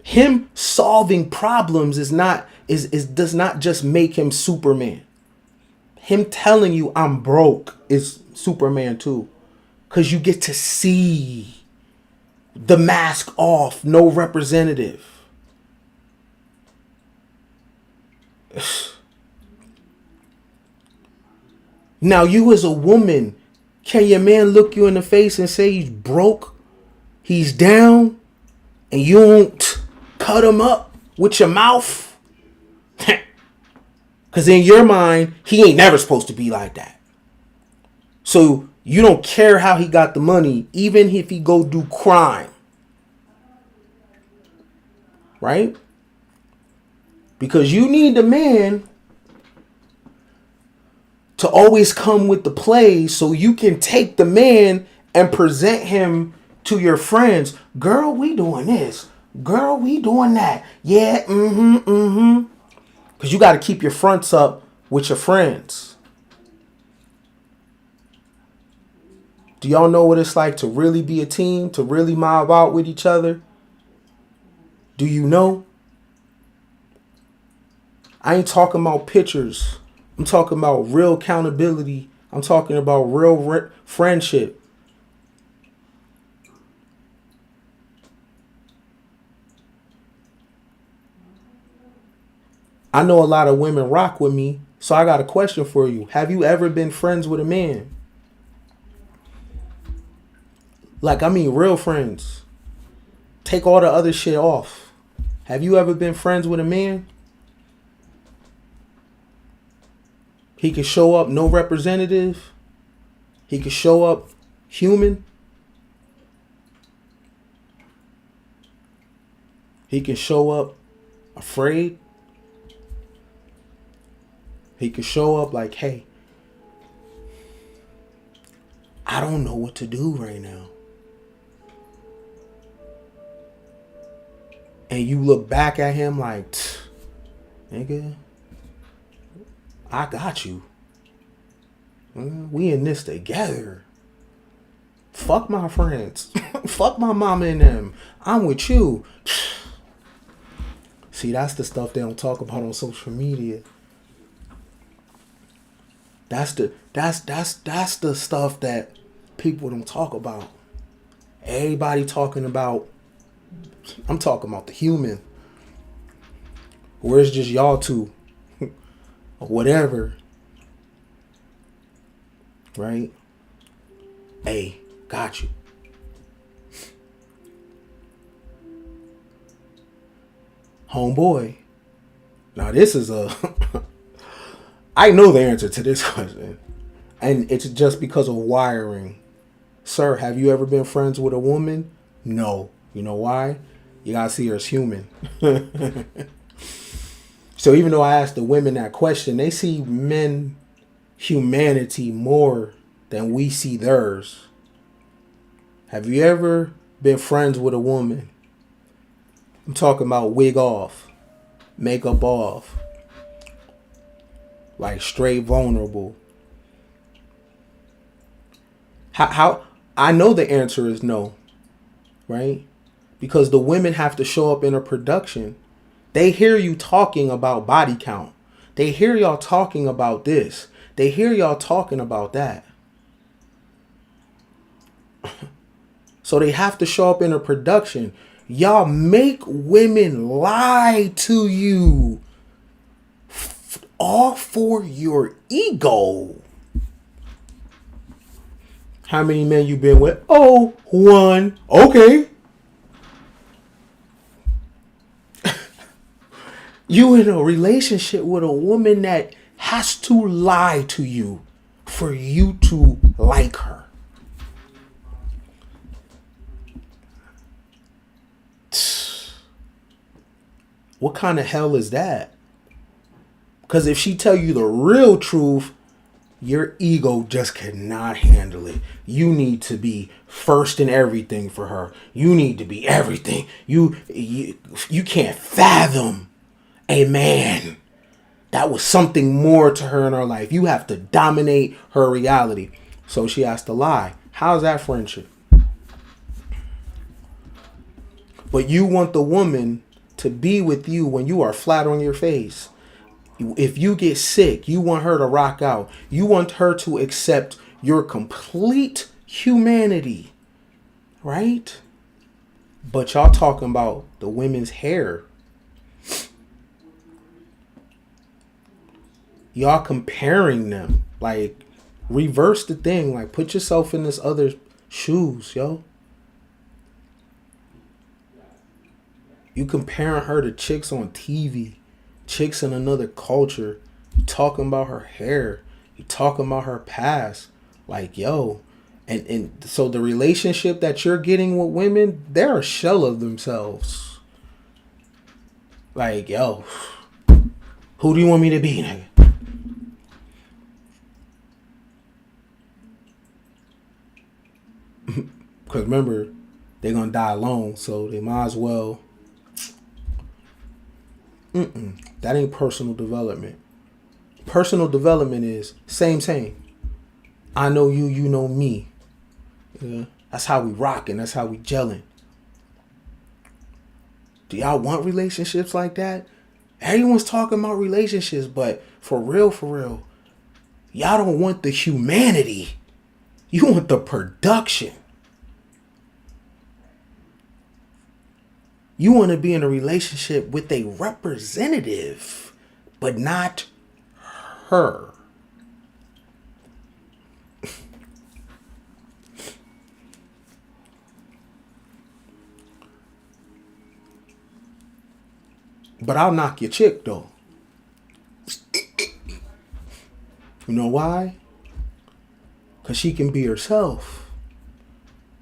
Him solving problems does not just make him Superman. Him telling you I'm broke is Superman too. Cause you get to see the mask off, no representative. Now you as a woman, can your man look you in the face and say he's broke, he's down, and you won't cut him up with your mouth? Because in your mind, he ain't never supposed to be like that. So you don't care how he got the money, even if he go do crime. Right? Because you need the man to always come with the play so you can take the man and present him to your friends. Girl, we doing this. Girl, we doing that. Yeah, Because you got to keep your fronts up with your friends. Do y'all know what it's like to really be a team? To really mob out with each other? Do you know? I ain't talking about pictures. I'm talking about real accountability. I'm talking about real friendship. I know a lot of women rock with me, so I got a question for you. Have you ever been friends with a man? Like, I mean, real friends. Take all the other shit off. Have you ever been friends with a man? He can show up no representative. He can show up human. He can show up afraid. He can show up like, hey, I don't know what to do right now. And you look back at him like, nigga, I got you. We in this together. Fuck my friends. Fuck my mama and them. I'm with you. See, that's the stuff they don't talk about on social media. That's the stuff that people don't talk about. Everybody talking about, I'm talking about the human. Or it's just y'all two. Or whatever. right? Hey, got you. Homeboy. Now this is a I know the answer to this question. And it's just because of wiring. Sir, have you ever been friends with a woman? No. You know why? You gotta see her as human. So even though I asked the women that question, they see men humanity more than we see theirs. Have you ever been friends with a woman? I'm talking about wig off, makeup off, like straight vulnerable. How I know the answer is no, right? Because the women have to show up in a production. They hear you talking about body count. They hear y'all talking about this. They hear y'all talking about that. So they have to show up in a production. Y'all make women lie to you. All for your ego. How many men you been with? Oh, one. Okay. You in a relationship with a woman that has to lie to you for you to like her. What kind of hell is that? Because if she tell you the real truth, your ego just cannot handle it. You need to be first in everything for her. You need to be everything. You can't fathom a man that was something more to her in her life. You have to dominate her reality. So she has to lie. How's that friendship? But you want the woman to be with you when you are flat on your face. If you get sick, you want her to rock out. You want her to accept your complete humanity, right? But y'all talking about the women's hair. Y'all comparing them. Like, reverse the thing. Like, put yourself in this other's shoes, yo. You comparing her to chicks on TV. Chicks in another culture. You talking about her hair. You talking about her past. Like, yo. And so the relationship that you're getting with women, they're a shell of themselves. Like, yo, who do you want me to be, nigga? Because remember, they're going to die alone. So they might as well. That ain't personal development. Personal development is same. I know you, you know me. Yeah. That's how we rocking. That's how we gelling. Do y'all want relationships like that? Everyone's talking about relationships, but for real, y'all don't want the humanity. You want the production. You want to be in a relationship with a representative, but not her. But I'll knock your chick, though. You know why? Because she can be herself.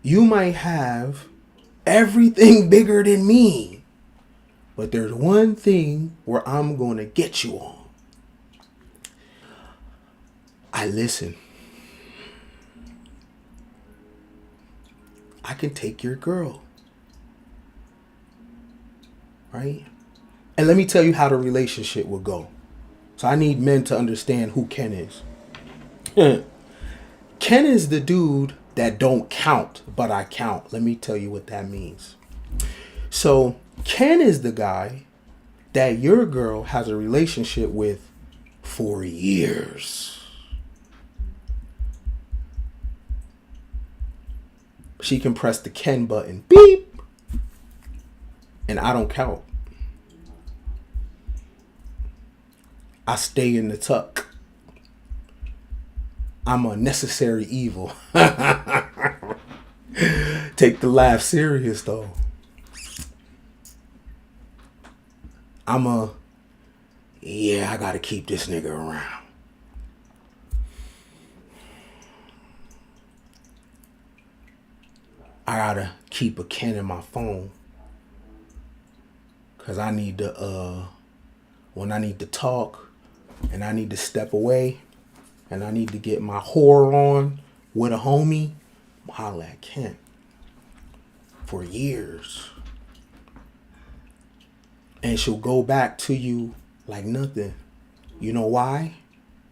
You might have everything bigger than me, but there's one thing where I'm going to get you on. I listen. I can take your girl. Right? And let me tell you how the relationship will go. So I need men to understand who Ken is. Ken is the dude that don't count, but I count. Let me tell you what that means. So Ken is the guy that your girl has a relationship with for years. She can press the Ken button, beep, and I don't count. I stay in the tuck. I'm a necessary evil. Take the laugh serious though. I gotta keep this nigga around. I gotta keep a Ken in my phone. Cause I need to, when I need to talk and I need to step away and I need to get my whore on with a homie, holla at Ken. For years. And she'll go back to you like nothing. You know why?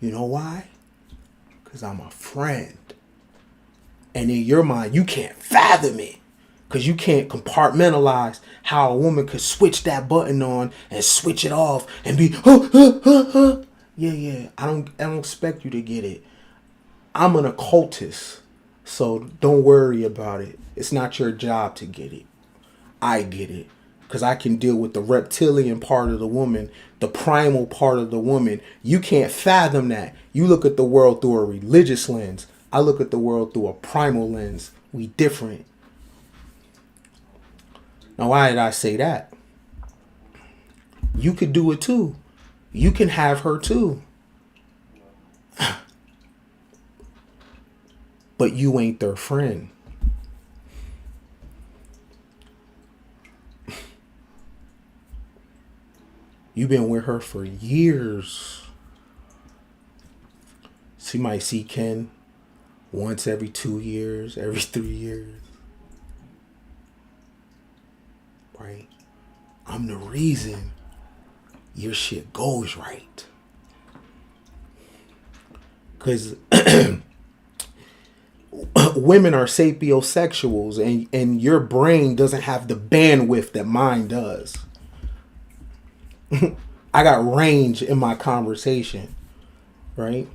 You know why? Because I'm a friend. And in your mind, you can't fathom it. Because you can't compartmentalize how a woman could switch that button on and switch it off and be, yeah. I don't expect you to get it. I'm an occultist. So don't worry about it. It's not your job to get it. I get it. Because I can deal with the reptilian part of the woman, the primal part of the woman. You can't fathom that. You look at the world through a religious lens. I look at the world through a primal lens. We different. Now, why did I say that? You could do it too. You can have her too. But you ain't their friend. You've been with her for years. She might see Ken once every 2 years, every 3 years. Right? I'm the reason your shit goes right. Because women are sapiosexuals and your brain doesn't have the bandwidth that mine does. I got range in my conversation, right?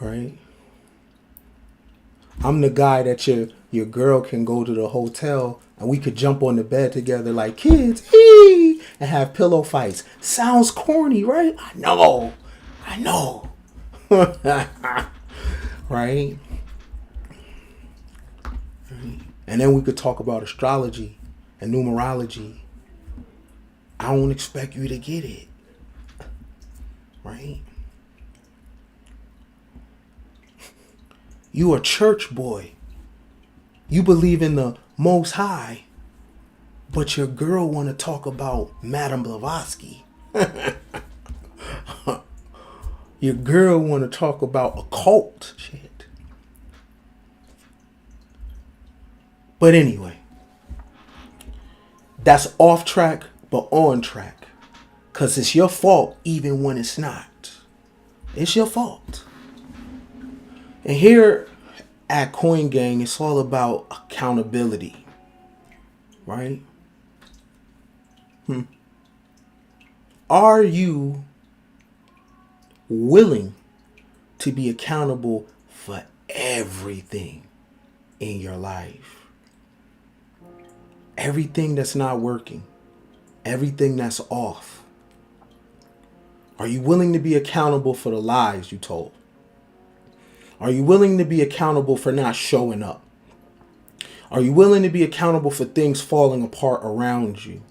Right? I'm the guy that your girl can go to the hotel and we could jump on the bed together like kids, and have pillow fights. Sounds corny, right? I know. Right? And then we could talk about astrology and numerology. I don't expect you to get it. Right? You a church boy. You believe in the Most High. But your girl want to talk about Madame Blavatsky. Your girl want to talk about occult shit. But anyway, that's off track, but on track. Because it's your fault even when it's not. It's your fault. And here at Coin Gang, it's all about accountability. Right? Are you willing to be accountable for everything in your life? Everything that's not working. Everything that's off. Are you willing to be accountable for the lies you told? Are you willing to be accountable for not showing up? Are you willing to be accountable for things falling apart around you?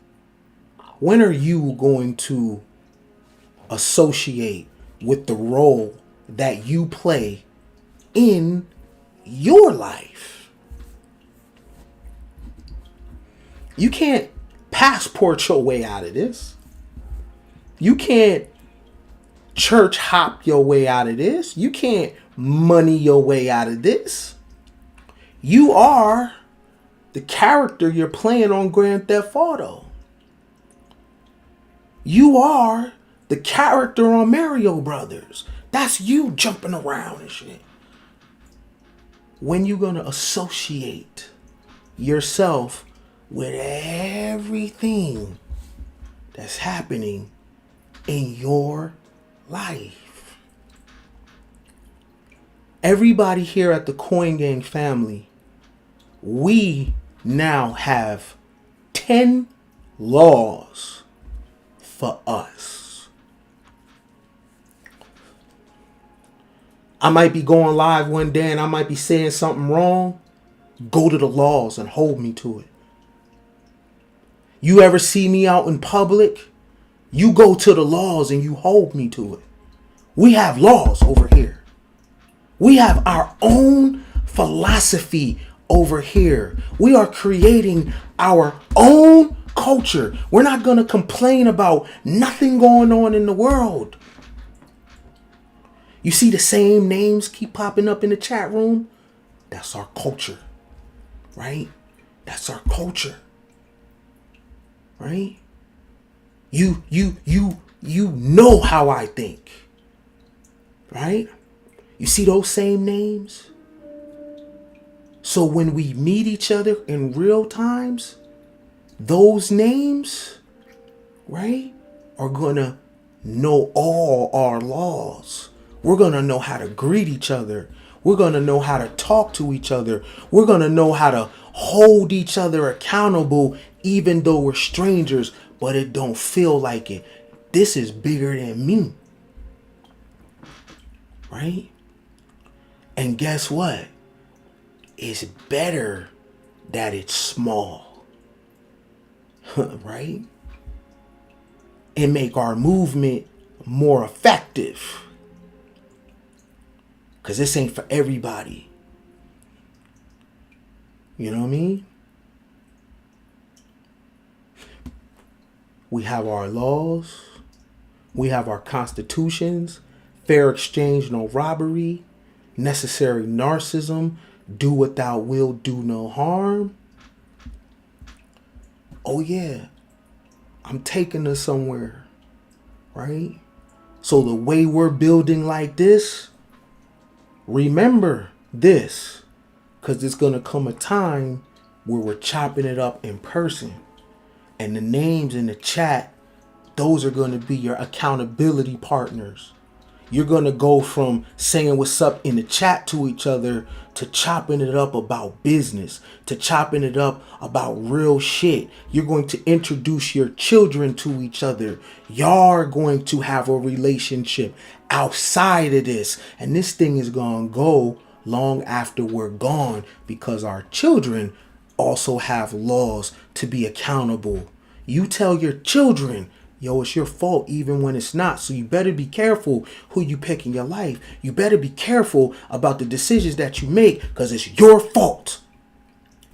When are you going to associate with the role that you play in your life? You can't passport your way out of this. You can't church hop your way out of this. You can't money your way out of this. You are the character you're playing on Grand Theft Auto. You are the character on Mario Brothers. That's you jumping around and shit. When you gonna associate yourself with everything that's happening in your life? Everybody here at the Coin Gang family, we now have 10 laws for us. I might be going live one day and I might be saying something wrong. Go to the laws and hold me to it. You ever see me out in public? You go to the laws and you hold me to it. We have laws over here. We have our own philosophy over here. We are creating our own culture. We're not going to complain about nothing going on in the world. You see the same names keep popping up in the chat room? That's our culture, right? That's our culture, right? You know how I think, right? You see those same names? So when we meet each other in real times, those names, right, are gonna know all our laws. We're gonna know how to greet each other. We're gonna know how to talk to each other. We're gonna know how to hold each other accountable even though we're strangers, but it don't feel like it. This is bigger than me, right? And guess what? It's better that it's small, right? And make our movement more effective. Because this ain't for everybody. You know what I mean? We have our laws. We have our constitutions. Fair exchange, no robbery. Necessary narcissism. Do without will, do no harm. Oh yeah. I'm taking us somewhere. Right? So the way we're building like this, remember this, because there's going to come a time where we're chopping it up in person. And the names in the chat, those are going to be your accountability partners. You're going to go from saying what's up in the chat to each other to chopping it up about business, to chopping it up about real shit. You're going to introduce your children to each other. Y'all are going to have a relationship outside of this. And this thing is going to go long after we're gone, because our children also have laws to be accountable. You tell your children, yo, it's your fault even when it's not. So you better be careful who you pick in your life. You better be careful about the decisions that you make, because it's your fault.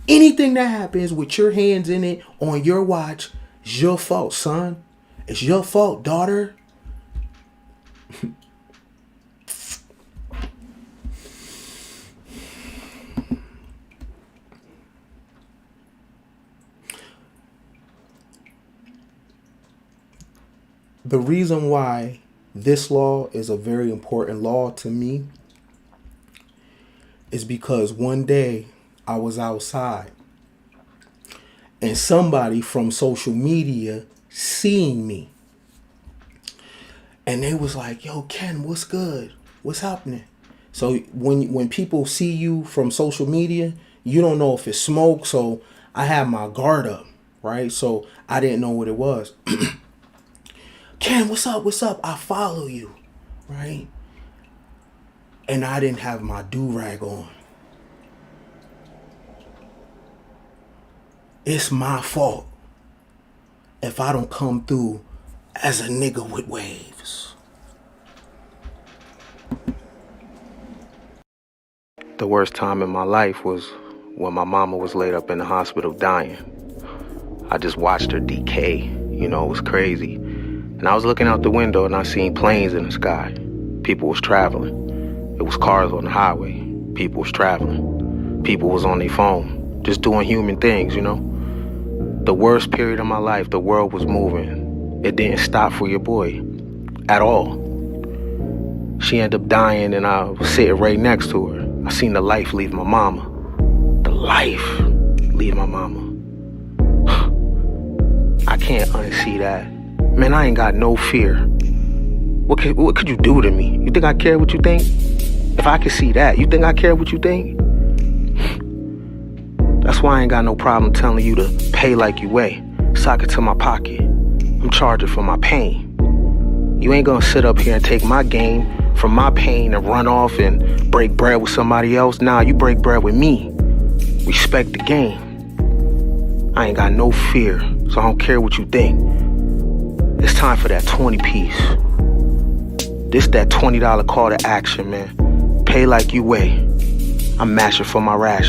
Anything that happens with your hands in it on your watch is your fault, son. It's your fault, daughter. The reason why this law is a very important law to me is because one day I was outside and somebody from social media seeing me, and they was like, yo, Ken, what's good? What's happening? So when people see you from social media, you don't know if it's smoke. So I had my guard up, right? So I didn't know what it was. Ken, what's up? What's up? I follow you, right? And I didn't have my do-rag on. It's my fault if I don't come through as a nigga with waves. The worst time in my life was when my mama was laid up in the hospital dying. I just watched her decay. You know, it was crazy. And I was looking out the window and I seen planes in the sky. People was traveling. It was cars on the highway. People was traveling. People was on their phone, just doing human things, you know. The worst period of my life, the world was moving. It didn't stop for your boy at all. She ended up dying and I was sitting right next to her. I seen the life leave my mama. The life leave my mama. I can't unsee that. Man, I ain't got no fear. What could you do to me? You think I care what you think? If I could see that, you think I care what you think? That's why I ain't got no problem telling you to pay like you weigh. Sock it to my pocket. I'm charging for my pain. You ain't gonna sit up here and take my game from my pain and run off and break bread with somebody else. Nah, you break bread with me. Respect the game. I ain't got no fear, so I don't care what you think. It's time for that 20 piece. This that $20 call to action, man. Pay like you weigh. I'm mashing for my ration.